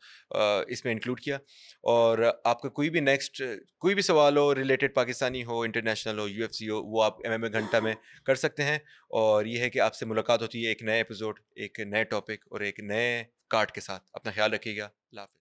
इसमें इंक्लूड किया। और आपका कोई भी नेक्स्ट कोई भी सवाल हो, रिलेटेड पाकिस्तानी हो, इंटरनेशनल हो, यूएफसी हो, वो आप MMA घंटा में कर सकते हैं। और ये है कि आपसे मुलाकात होती है एक नए एपिसोड, एक नए टॉपिक और एक नए कार्ड के साथ। अपना ख्याल रखिएगा। अल्लाह हाफ़िज़।